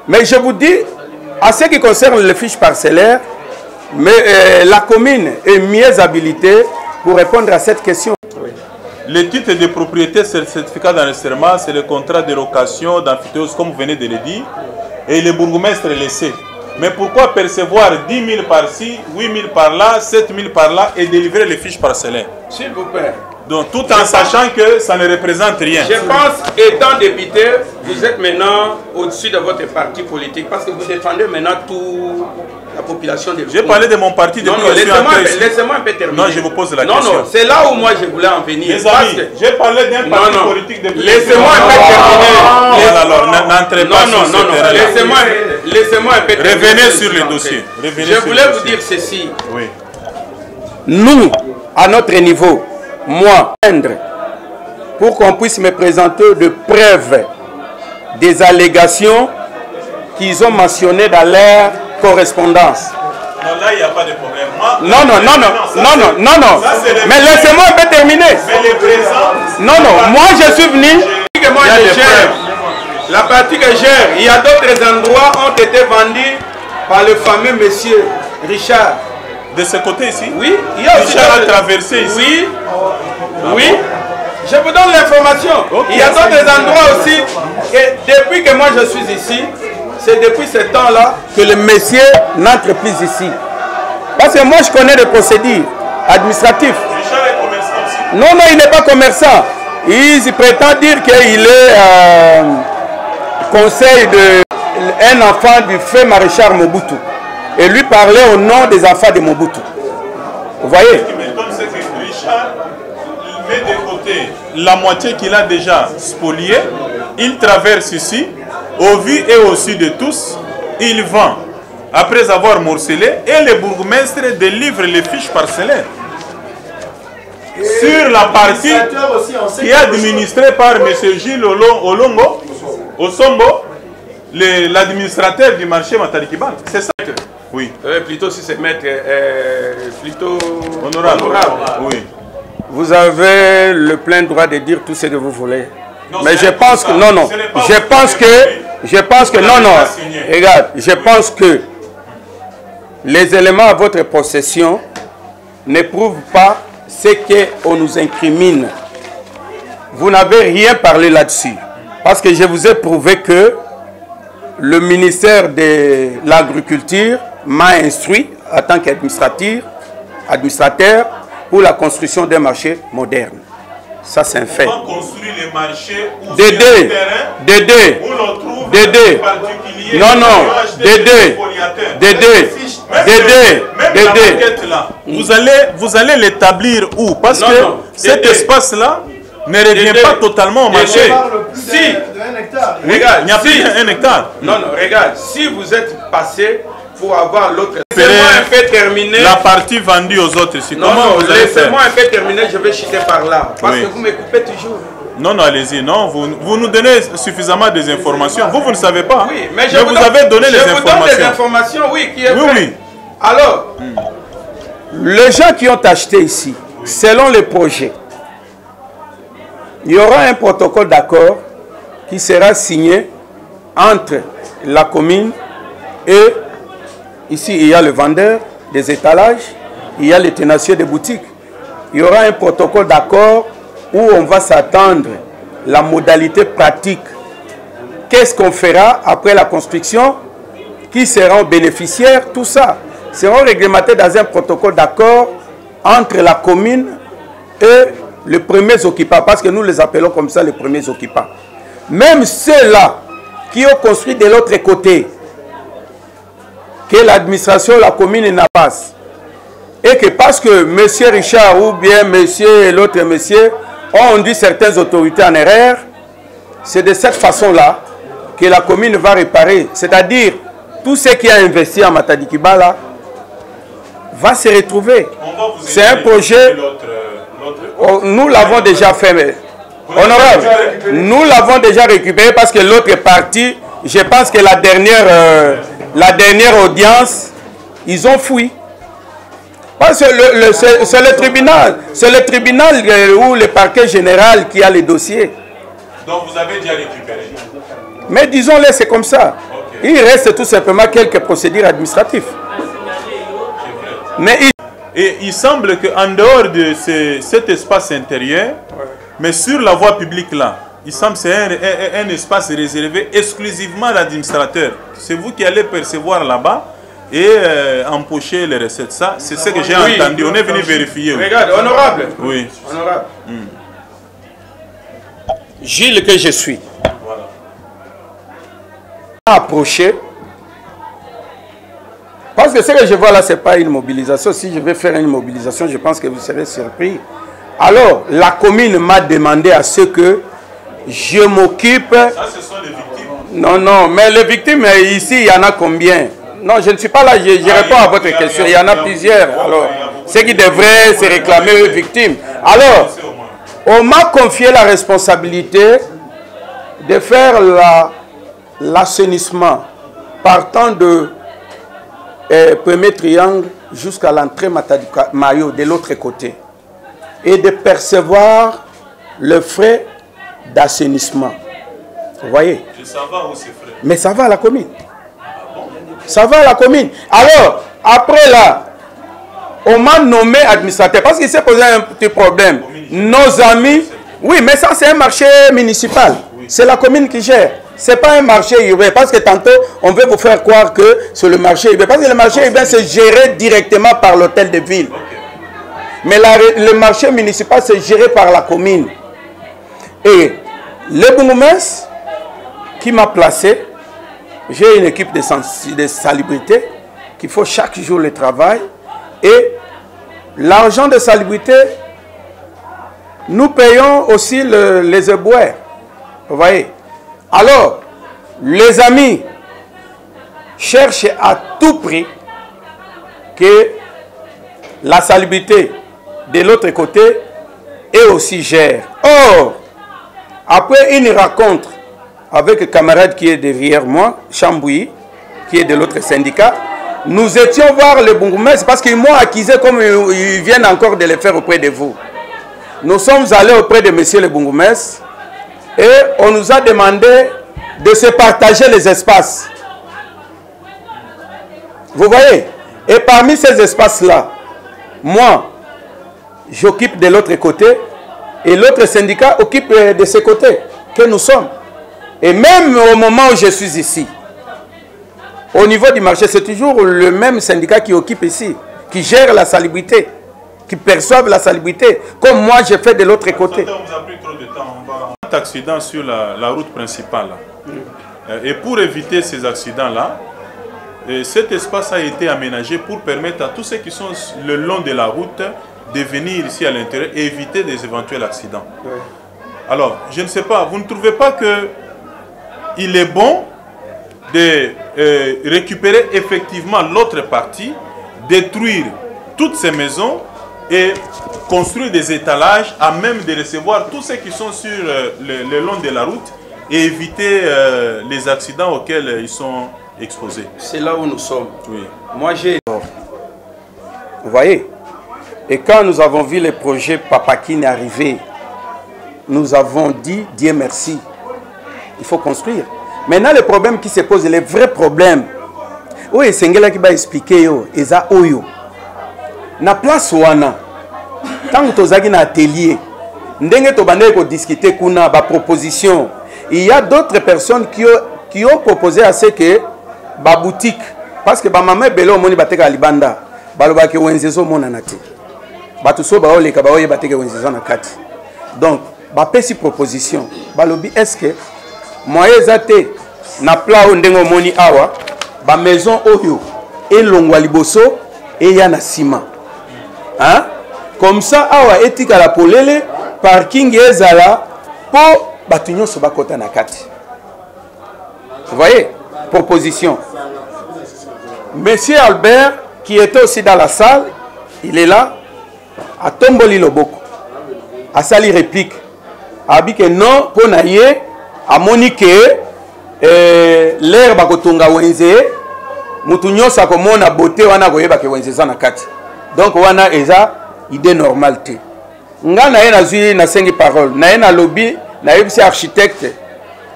Mais je vous dis, en ce qui concerne les fiches parcellaires, la commune est mieux habilitée pour répondre à cette question. Oui. Les titres de propriété, c'est le certificat d'enregistrement, c'est le contrat de location, d'emphytéose, comme vous venez de le dire, et le bourgmestre le sait. Mais pourquoi percevoir 10 000 par-ci, 8 000 par-là, 7 000 par-là et délivrer les fiches parcellaires? S'il vous plaît. Donc, tout en sachant que ça ne représente rien. Je pense, étant député, vous êtes maintenant au-dessus de votre parti politique parce que vous défendez maintenant toute la population de... J'ai parlé de mon parti depuis que je suis entré ici. Laissez-moi un peu terminer. Non, je vous pose la question. Non, c'est là où moi je voulais en venir. Mes amis, j'ai parlé d'un parti politique depuis... Laissez-moi un peu terminer. Alors, n'entrez pas sur ce terrain-là. Laissez-moi un peu terminer. Revenez sur le dossier. Je voulais vous dire ceci. Oui. Nous, à notre niveau, moi, pour qu'on puisse me présenter de preuves des allégations qu'ils ont mentionnées dans leur correspondance. Non, là, il n'y a pas de problème. Non. Mais laissez-moi un peu terminer. Mais les présents... Non, moi je suis venu... Moi, je gère. La partie que gère, il y a d'autres endroits qui ont été vendus par le fameux monsieur Richard. De ce côté ici? Oui. Il y a aussi Richard a traversé ici? Oui. Oui. Je vous donne l'information. Okay. Il y a d'autres endroits aussi. Et depuis que moi je suis ici, c'est depuis ce temps-là que le monsieur n'entre plus ici. Parce que moi je connais les procédures administratives. Richard est commerçant aussi? Non, il n'est pas commerçant. Il prétend dire qu'il est conseil d'un enfant du feu maréchal Mobutu. Et lui parlait au nom des enfants de Mobutu. Vous voyez? Mais comme c'est que Richard met de côté la moitié qu'il a déjà spoliée, il traverse ici, au vu et au su de tous, il vend, après avoir morcelé, et le bourgmestre délivre les fiches parcellaires. Sur la partie qui est administrée par M. Gilles Olongo, Osombo, l'administrateur du marché Matarikibal. C'est ça? Oui. Plutôt si c'est maître, plutôt honorable. Oui. Vous avez le plein droit de dire tout ce que vous voulez. Non, mais je pense que non, non. Je pense que non, non. Regarde, je pense que les éléments à votre possession ne prouvent pas ce qu'on nous incrimine. Vous n'avez rien parlé là-dessus. Parce que je vous ai prouvé que le ministère de l'Agriculture m'a instruit en tant qu'administrateur pour la construction d'un marché moderne. Ça, c'est un fait. On construit les marchés où Dédé. Non, non. Dédé. Vous allez l'établir où? Parce que cet espace-là ne revient pas totalement au marché. Si. Regarde, il n'y a plus un hectare. Non, non, regarde. Si vous êtes passé pour avoir l'autre... Laissez-moi un peu terminer. La partie vendue aux autres ici. Non, non, laissez-moi un peu terminer, je vais chuter par là. Parce que vous me coupez toujours. Non, non, allez-y. Non, vous nous donnez suffisamment des informations. Vous ne savez pas. Oui, mais je vous avais donné les informations. Je vous donne des informations, oui, qui est vrai. Oui. Alors, les gens qui ont acheté ici, selon les projets, il y aura un protocole d'accord qui sera signé entre la commune et, ici il y a le vendeur des étalages, il y a les tenanciers des boutiques. Il y aura un protocole d'accord où on va s'attendre la modalité pratique. Qu'est-ce qu'on fera après la construction? Qui seront bénéficiaires? Tout ça seront réglementés dans un protocole d'accord entre la commune et les premiers occupants, parce que nous les appelons comme ça les premiers occupants. Même ceux-là qui ont construit de l'autre côté, que l'administration, la commune n'a pas, et que parce que M. Richard ou bien monsieur et l'autre monsieur ont induit certaines autorités en erreur, c'est de cette façon-là que la commune va réparer. C'est-à-dire, tout ce qui a investi en Matadi-Kibala va se retrouver. C'est un projet... Nous l'avons déjà fait, mais honorable, nous l'avons déjà récupéré parce que l'autre partie, je pense que la dernière audience, ils ont fui. Parce que c'est le tribunal ou le parquet général qui a les dossiers. Donc vous avez déjà récupéré. Mais disons-le, c'est comme ça. Okay. Il reste tout simplement quelques procédures administratives. Mais et il semble qu'en dehors de cet espace intérieur, mais sur la voie publique là, il semble que c'est un espace réservé exclusivement à l'administrateur. C'est vous qui allez percevoir là-bas et empocher les recettes. Ça, c'est ce que j'ai entendu. On est venu vérifier. Regarde, honorable. Oui. Honorable. Gilles que je suis. Voilà. Approché. Parce que ce que je vois là, ce n'est pas une mobilisation. Si je vais faire une mobilisation, je pense que vous serez surpris. Alors, la commune m'a demandé à ce que je m'occupe... Ça, ce sont les victimes. Non, non, mais les victimes, ici, il y en a combien? Non, je ne suis pas là, je réponds à votre question. Il y en a plusieurs. Alors, ceux qui devraient se réclamer victimes. Alors, on m'a confié la responsabilité de faire l'assainissement partant de premier triangle jusqu'à l'entrée Matadi-Mayo de l'autre côté et de percevoir le frais d'assainissement. Vous voyez? Ça va où ces frais? Mais ça va à la commune. Ça va à la commune. Alors, après là, on m'a nommé administrateur parce qu'il s'est posé un petit problème. Nos amis, oui, mais ça c'est un marché municipal. C'est la commune qui gère. Ce n'est pas un marché urbain. Parce que tantôt, on veut vous faire croire que c'est le marché urbain. Parce que le marché urbain, c'est géré directement par l'hôtel de ville. Mais le marché municipal, c'est géré par la commune. Et le bourgmestre qui m'a placé, j'ai une équipe de salubrité qu'il faut chaque jour le travail. Et l'argent de salubrité nous payons aussi les éboueurs. Vous voyez? Alors, les amis cherchent à tout prix que la salubrité de l'autre côté est aussi gère. Or, après une rencontre avec un camarade qui est derrière moi, Chambouy, qui est de l'autre syndicat, nous étions voir le bourgmestre parce qu'ils m'ont accusé comme ils viennent encore de le faire auprès de vous. Nous sommes allés auprès de monsieur le bourgmestre et on nous a demandé de se partager les espaces. Vous voyez? Et parmi ces espaces-là, moi, j'occupe de l'autre côté et l'autre syndicat occupe de ce côté que nous sommes. Et même au moment où je suis ici, au niveau du marché, c'est toujours le même syndicat qui occupe ici, qui gère la salubrité, qui perçoit la salubrité, comme moi j'ai fait de l'autre côté. Ça nous a pris trop de temps. On va... Un accident sur la route principale. Et pour éviter ces accidents-là, cet espace a été aménagé pour permettre à tous ceux qui sont le long de la route de venir ici à l'intérieur et éviter des éventuels accidents. Oui. Alors, je ne sais pas, vous ne trouvez pas qu'il est bon de récupérer effectivement l'autre partie, détruire toutes ces maisons et construire des étalages à même de recevoir tous ceux qui sont sur le long de la route et éviter les accidents auxquels ils sont exposés. C'est là où nous sommes. Oui. Moi j'ai... Vous voyez? Et quand nous avons vu le projet Papakine arriver, nous avons dit Dieu merci. Il faut construire. Maintenant, le problème qui se pose, les vrais problèmes. Oui, c'est ce qui va expliquer. Eza oyo. Na place wana. Tant que tu as un atelier, ndenge to bande ko discuter kuna ba proposition. Il y a d'autres personnes qui ont proposé à ce que ba boutique, parce que ba maman belo moni bateka libanda, baloba ke wenzezo mona nati. Batu so ba oleka ba oye bateka wenzezo na kati. Donc, ba pesi proposition. Balobi est-ce que moyen zate na pla ndengo moni awa ba maison oyo elongwa liboso et ya na ciment. Hein? Comme ça awa etika la polele parking ezala po batu nyonso bakota na kati. Vous voyez? Proposition. Monsieur Albert qui était aussi dans la salle, il est là a tomboli loboko. A sali réplique. A dit que non pour naie a monique l'air bakotonga wenze mutu nyonso akomona beauté wana koyeba ke wenze na kati. Donc wana eza idée normale te. Nga na ye nazui na sengi parole na ye na lobby na yebisi architecte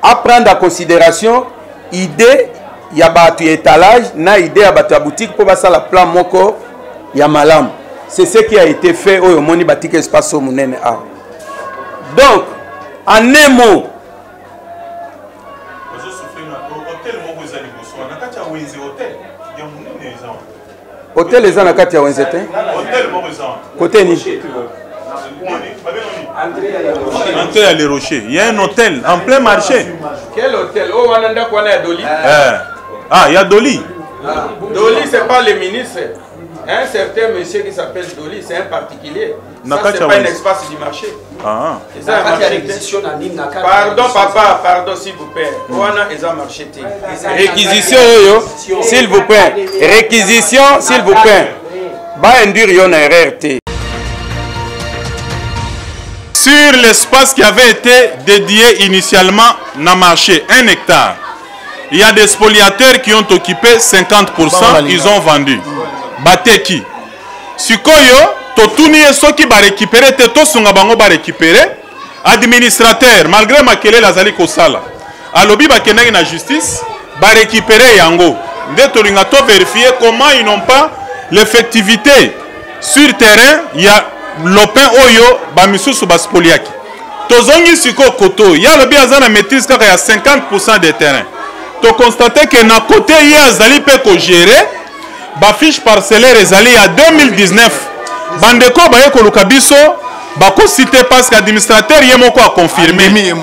à prendre en considération idée ya batu étalage na idée ya batu boutique pour basa la plan moko ya malam. C'est ce qui a été fait au moni batique espace munene a. Donc en un mot hôtel eza na kati ya wenzete côté ni Entrée à Les Rochers. Il y a un hôtel en plein marché. Quel hôtel? Oh, on a quoi à Doli? Ah, il y a Doli. Doli, c'est pas le ministre. Un certain monsieur qui s'appelle Doli, c'est un particulier. Ça, c'est pas un espace du marché. Ah. Pardon, papa, pardon, s'il vous plaît. On a un marché. Réquisition, s'il vous plaît. Réquisition, s'il vous plaît. Bah, induire une RRT. Sur l'espace qui avait été dédié initialement dans le marché, 1 hectare, il y a des spoliateurs qui ont occupé 50%, ils ont vendu. Bateki. Sikoyo, totuni soki ba récupérer, teto sunga bango ba récupérer. Administrateur, malgré makele lazali kosala. Alobi ba kenaki na justice, ba récupérer yango. Nde tolinga to vérifier comment ils n'ont pas l'effectivité sur terrain. Il y a lopin oyo ba misusu ba spoliaki. Tozongi siko koto, ya lobi azana maîtrise kaka ya 50% des terrains. To constater que na côté ya azali pe ko gérer ba fiche parcellaire ezali ya 2019. Bandeko ba yeko lukabiso ba ko citer parce que administrateur yemoko a confirmé.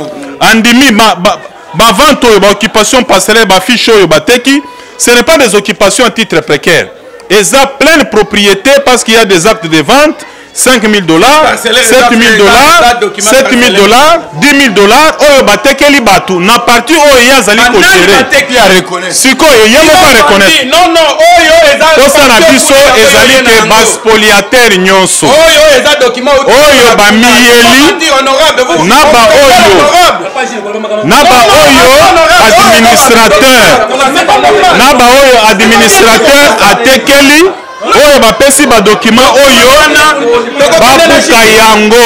Andimi ba vente oyo ba occupation parcellaire ba fiche oyo ba teki, ce n'est pas des occupations à titre précaire. Eza pleine propriété parce qu'il y a des actes de vente. 5 000 dollars, 7 000 dollars, 7 000 dollars, 10 000 dollars, oyo batekeli batu na parti oyo yazali ko gérer. Sikoyo yemo pas reconnaître. Non non, oyo eza. Tosa na biso ezali ke bas spoliataire nyonso. Oyo eza document oyo ba miyeli na ba oyo administrateur atekeli oyo bapesi ba document oyo babuka yango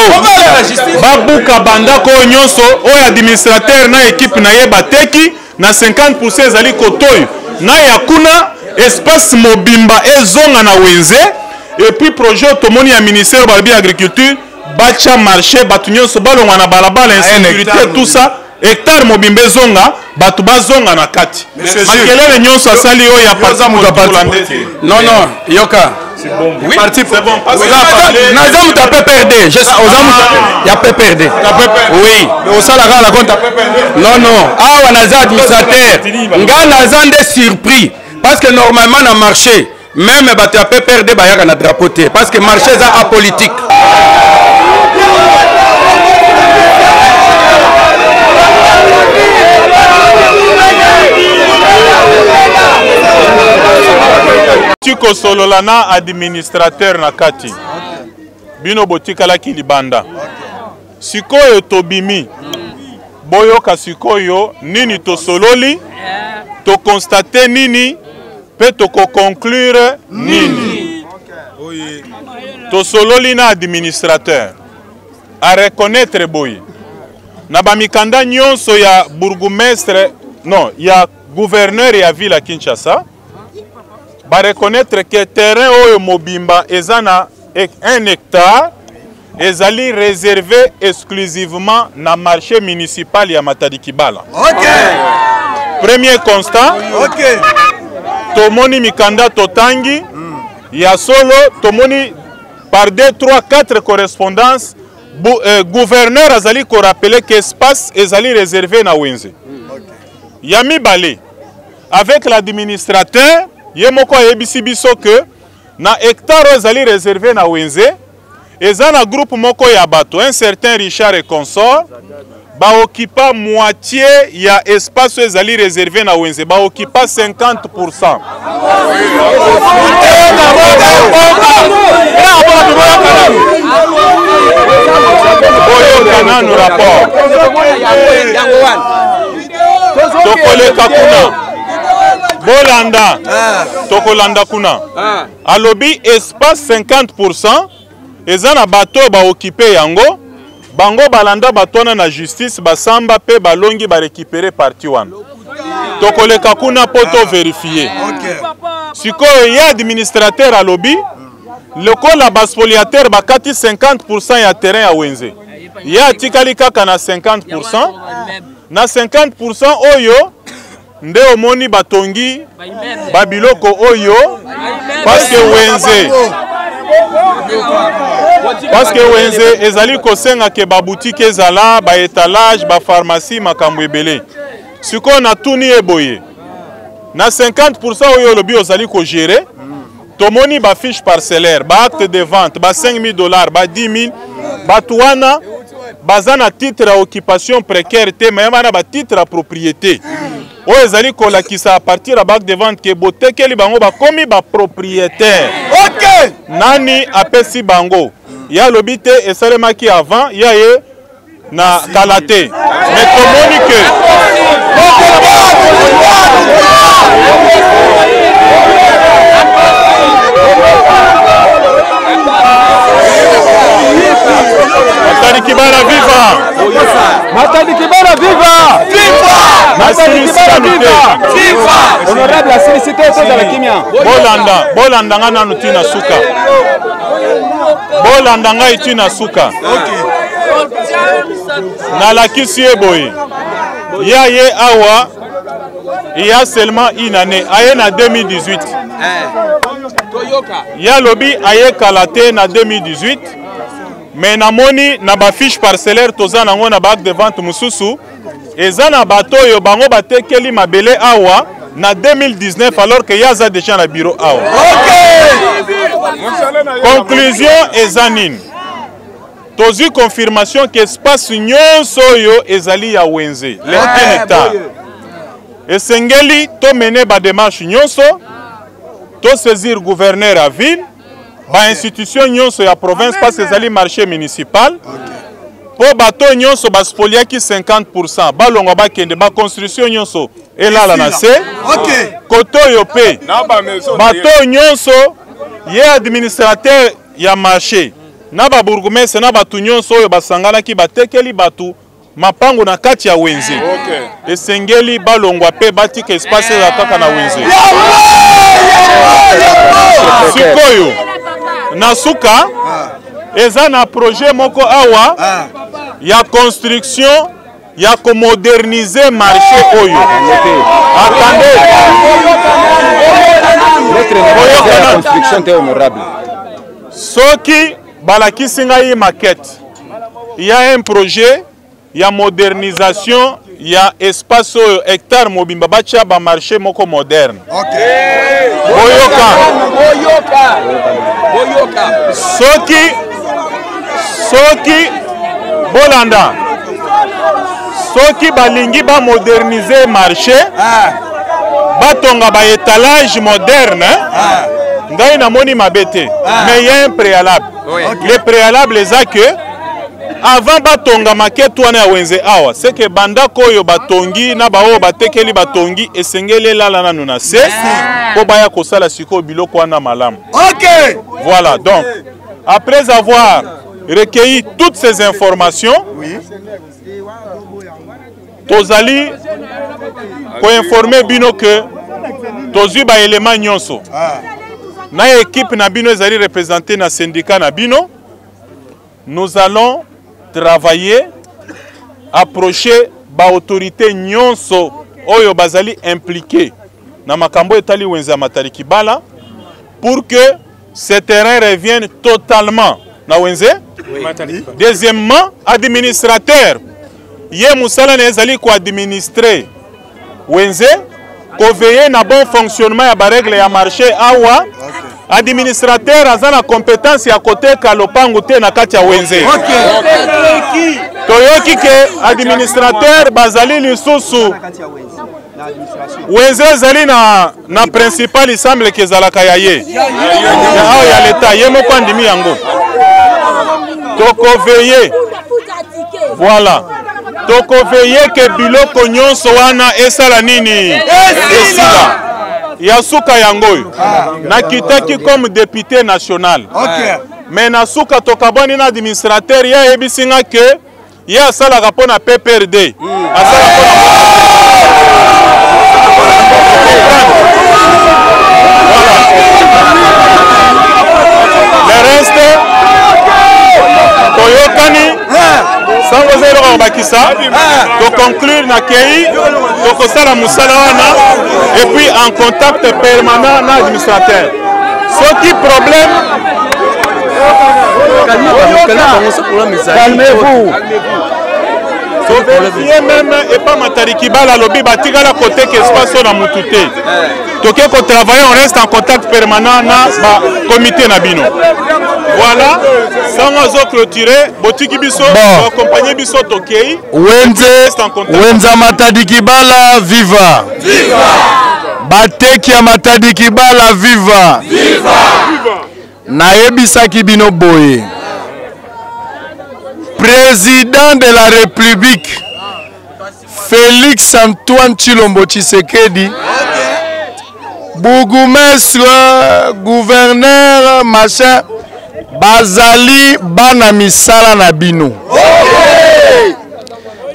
babuka bandako oyo nyonso oyo administrateur na équipe na ye bateki na 50% ezali kotoyo na ya kuna espace mobimba ezonga na wenze et puis projet tomoni ya ministère balobi agriculture bacha marché batu nyonso balonga na balabala insécurité tout ça hectare mobimba ezonga batu bazonga na kati makelele nyonso asali oyo ya parti non non yoka c'est bon oui parti c'est bon naza mutu ape perde ya pe perde oui osala kaka na compte non non awa naza administrateur nga naza nde surpris parce que normalement na marché même bato ya pe perde bayaka na drapeau te parce que marché eza apolitique. Tiko sololana administrateur na kati bino botikalaki libanda sikoyo tobimi boyoka sikoyo nini tosololi to constate nini pe to conclure nini tosololi na administrateur a reconnaître boye na bamikanda nyonso ya bourgmestre non ya gouverneur ya ville à Kinshasa ba reconnaître que terrain oyo mobimba ezana 1 hectare ezali réservé exclusivement na marché municipal ya Matadi Kibala. OK. Premier constat. OK. Tomoni mikanda totangi ya solo tomoni par 2 3 4 correspondances gouverneur azali ko rappeler que espace ezali réservé na wenze. OK. Ya mibale avec l'administrateur yemoko yebisi biso que na hectare ezali réservé na wenze eza na groupe moko ya bato un certain Richard et consort ba occupa moitié ya espace ezali réservé na wenze ba occupa 50%. Boyo kananu rapport tokoleka kuna bolanda tokolanda kuna alobi espace 50% eza na bato ba occuper yango bango balanda batona na justice basamba pe balongi ba récupérer parti wana tokoleka kuna poto vérifier sikoyo ya administrateur alobi lokola baspoliataire bakati 50% ya terrain ya wenze ya tikali kaka na 50% na 50% oyo nde omoni batongi babiloko oyo parce que wenze ezali kosenga ke ba boutique ezala ba étalage ba pharmacie makambo ebele siko na tuni eboye na 50% oyo lobi ozali ko gérer tomoni ba fiche parcellaire ba acte de vente ba 5 000 dollars ba 10 000 batuana bazana titre à occupation précaire te mayama na ba titre à propriété o ezali kolakisa à partir à bac de vente ke botekeli bango bakomi ba propriétaire. OK. Nani apesi bango ya lobite esalemaki avant ya ye na kalate mais tomoni que Matadi Kibala viva! Matadi Kibala viva! Viva! Matadi Kibala viva! Viva! Honorable la félicité de la Kimia. Bolanda nga nanu tina suka. Bolanda nga itina suka. Na la kisi eboye. Ya ye awa il y a seulement une année, aye na 2018. Ya lobi aye kalate na 2018. Mais namoni na ba fiche parcellaire toza nango na bac de vente mususu eza na bato yo bango batekeli mabele awa na 2019 alors que yaza déjà na bureau awa. OK. Conclusion eza nini? Tozi confirmation que espace nyonso yo ezali ya wenze. Le état. Esengeli to mener ba démarche nyonso, to saisir gouverneur à ville, ba institution nyonso ya province parce que ezali marché municipal. Po bato nyonso ba spoliaki 50%, ba longa ba kende ba construction nyonso elala na se. Koto yo pe. Bato nyonso ye administrateur ya marché. Na ba bourgmestre na batu nyonso oyo basangana ki batekeli batu mapango na kati ya wenze. Esengeli balongwa pe batika espace ya kaka na wenze. Sikoyo na suka eza na projet moko awa ya construction ya ko moderniser marché oyo. Attendez. Notre construction est honorable. Soki balakisi ngai maquette. Il y a un projet, il y a modernisation, il y a espace hectare mobimba bacha ba marché moko moderne. Boyoka. Soki Bolanda. Soki balingi ba moderniser marché. Batonga ba étalage moderne. Ngai na moni mabete. Mais il y a un préalable. Le préalable est que avant batonga maquette wana ya wenze awa, c'est que banda koyo batongi na bao batekeli batongi esengeli lala nanu na se po baya kosala siko biloko wana malamu. OK. Voilà, donc après avoir recueilli toutes ces informations, tozali ko informer bino que tozi ba élément nyonso. Na équipe na bino ezali représenté na syndicat na bino. Nous allons travailler, approcher ba autorité nyonso oyo bazali impliqué na makambo etali wenza Matariki Bala pour que ce terrain revienne totalement na wenze. Deuxièmement, administrateur ye musala na ezali ko administrer wenze ko veiller na bon fonctionnement ya ba règle ya marché awa. Administrateur a la compétence à côté kalopangu te na kati ya wenze. Toyoki ke administrateur bazali lisusu. Wenze zali na principal il semble que zalaka ya ye. Ya l'état ye moko ndimi yango. Toko veiller. Voilà. Toko veiller que biloko nyonso wana esala nini? Esila. Yasuka yangoy nakitaki comme député national. Mais nasuka tokaboni na administrateur ya ebisinga ke ya sala rapona PPRD asala le reste toyokani sans vous dire bakisa to conclure na kei to kosala musala wana et puis en contact permanent na administrateur. Ce qui problème calmez-vous. Même et pas Matariki Bala lobby batika la côté que espace na mututé. Toke ko travailler on reste en contact permanent na ba comité na bino. Voilà, sans nous clôturer, botiki biso accompagner biso tokei. Wenza Matariki Bala viva. Viva. Bateki ya Matariki Bala viva. Viva. Naebisaki bino boye. Président de la République Félix Antoine Tshilombo Tshisekedi, bourgmestre, gouverneur, machin, bazali bana misala na bino.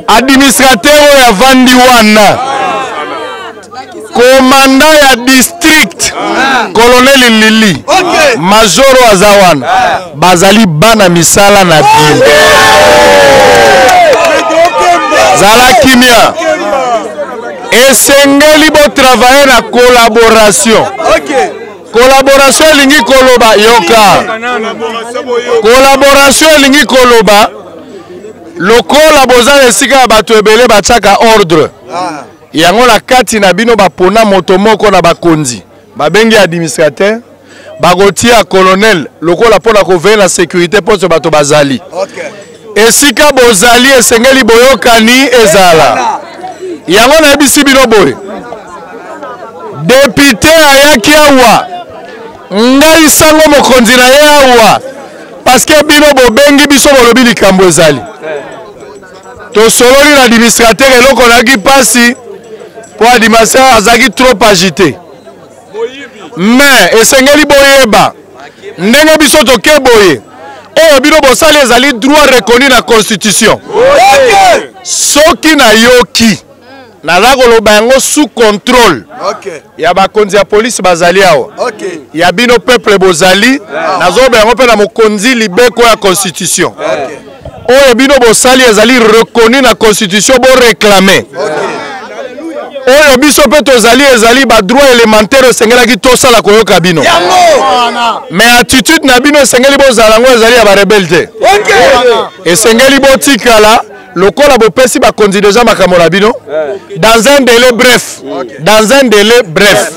Administrateur ya vandi wana, commandant ya district, colonel Lili, majoro azawana, bazali bana misala na bino. Zala kimia. Esengeli bo travailler na collaboration. Collaboration lingi koloba yoka. Collaboration lingi koloba. Lokola bozana esika bato ebele bachaka ordre. Yango la kati na bino bapona moto moko na bakonzi. Babengi administrateur. bagotia colonel lokola pona ko veiller la sécurité pour ce bato bazali. Esika bozali esengeli boyokani ezala. Yango na ebisi bino boye. Député ayaki awa. Ngai sango mokonzi na ye awa. Parce que bino bobengi biso bolobi likambo ezali. To sololi na administrateur eloko naki pasi pour administrateur azaki trop agité. Mais esengeli boyeba. Ndenge biso toke boye. Oyo bino bosali ezali droit reconnu na constitution. Soki na yoki naza koloba yango sous contrôle. Ya bakonzi ya police bazali awa. Ya bino peuple bozali nazoba yango pe na mokonzi libeko ya constitution. Oyo bino bosali ezali reconnu na constitution bo réclamer. Oyo biso pe tozali ezali ba droit élémentaire esengelaki tosala koyoka bino. Mais attitude na bino esengeli bozala ngo ezali ya ba rebelle te. Esengeli botikala lokola bopesi bakonzi déjà makambo na bino dans un délai bref. Dans un délai bref.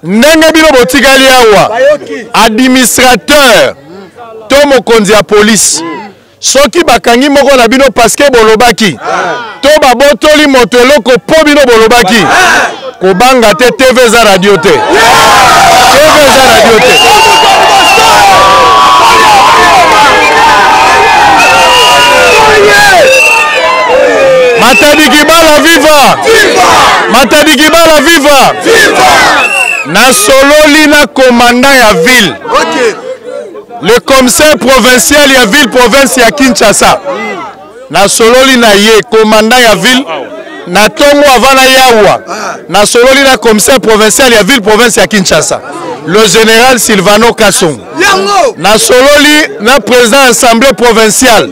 Ndenge bino botikali awa administrateur to mokonzi ya police. Soki bakangi moko na bino parce que bolobaki to babotoli moto eloko po bino bolobaki kobanga te TV za radio te. TV za radio te. Matadi Kibala viva! Matadi Kibala viva! Na sololi na commandant ya ville. Le commissaire provincial ya ville province ya Kinshasa. Na sololi na ye commandant ya ville na tongo avana yawa. Na sololi na commissaire provincial ya ville province ya Kinshasa. Le général Silvano Kasson. Na sololi na président assemblée provinciale.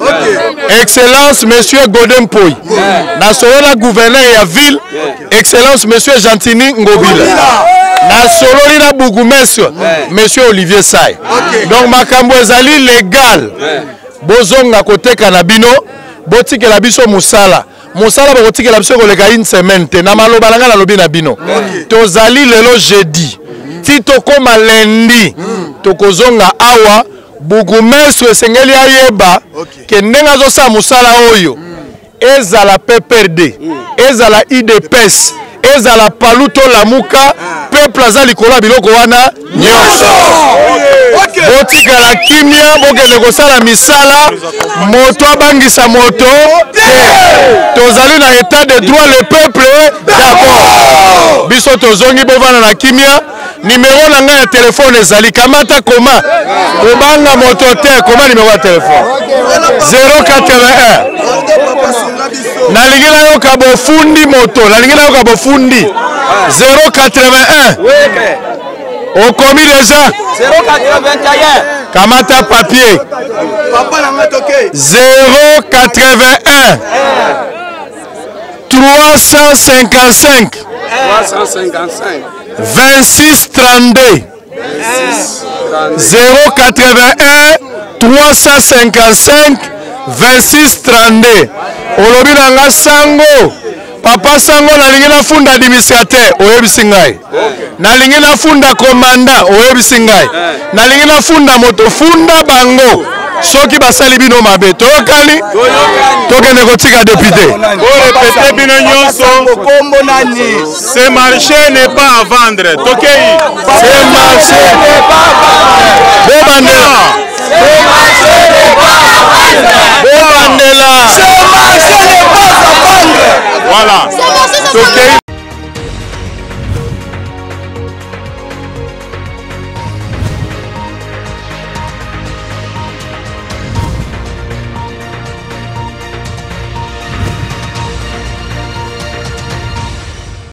Excellence monsieur Godem Poy. Na sololi na gouverneur ya ville. Excellence monsieur Gentini Ngobila. Na sololi na bourgmestre monsieur Olivier Say. Donc makambo ezali légal. Bozonga koteka na bino botikela biso musala. Musala botikela biso koleka une semaine te na maloba nanga na lobi na bino. Tozali lelo jeudi. Ti tokoma lundi tokozonga awa bourgmestre esengeli ayeba ke ndenge azosala musala oyo ezala PPRD ezala IDPS ezala paluto lamuka peuple azali kola biloko wana nyonso. Botikala kimia bokende kosala misala moto abangisa moto tozali na état de droit le peuple d'abord. Biso tozongi bovana na kimia. Numéro na ngai ya telefone ezali kamata koma kobanga moto te koma numéro ya telefone 081 nalingila yoka bofundi moto nalingila yoka bofundi 081 okomi déjà 081 kamata papier 081 355 26 32 081 355 26 32. Olobi nanga sango papa sango nalingi na funda administrateur oyebisi ngai. Nalingi na funda commandant oyebisi ngai. Nalingi na funda moto funda bango. Soki basali bino mabe tokali tokende kotika député répéter bino nyonso ce marché n'est pas à vendre tokei ce marché n'est pas à vendre bobandela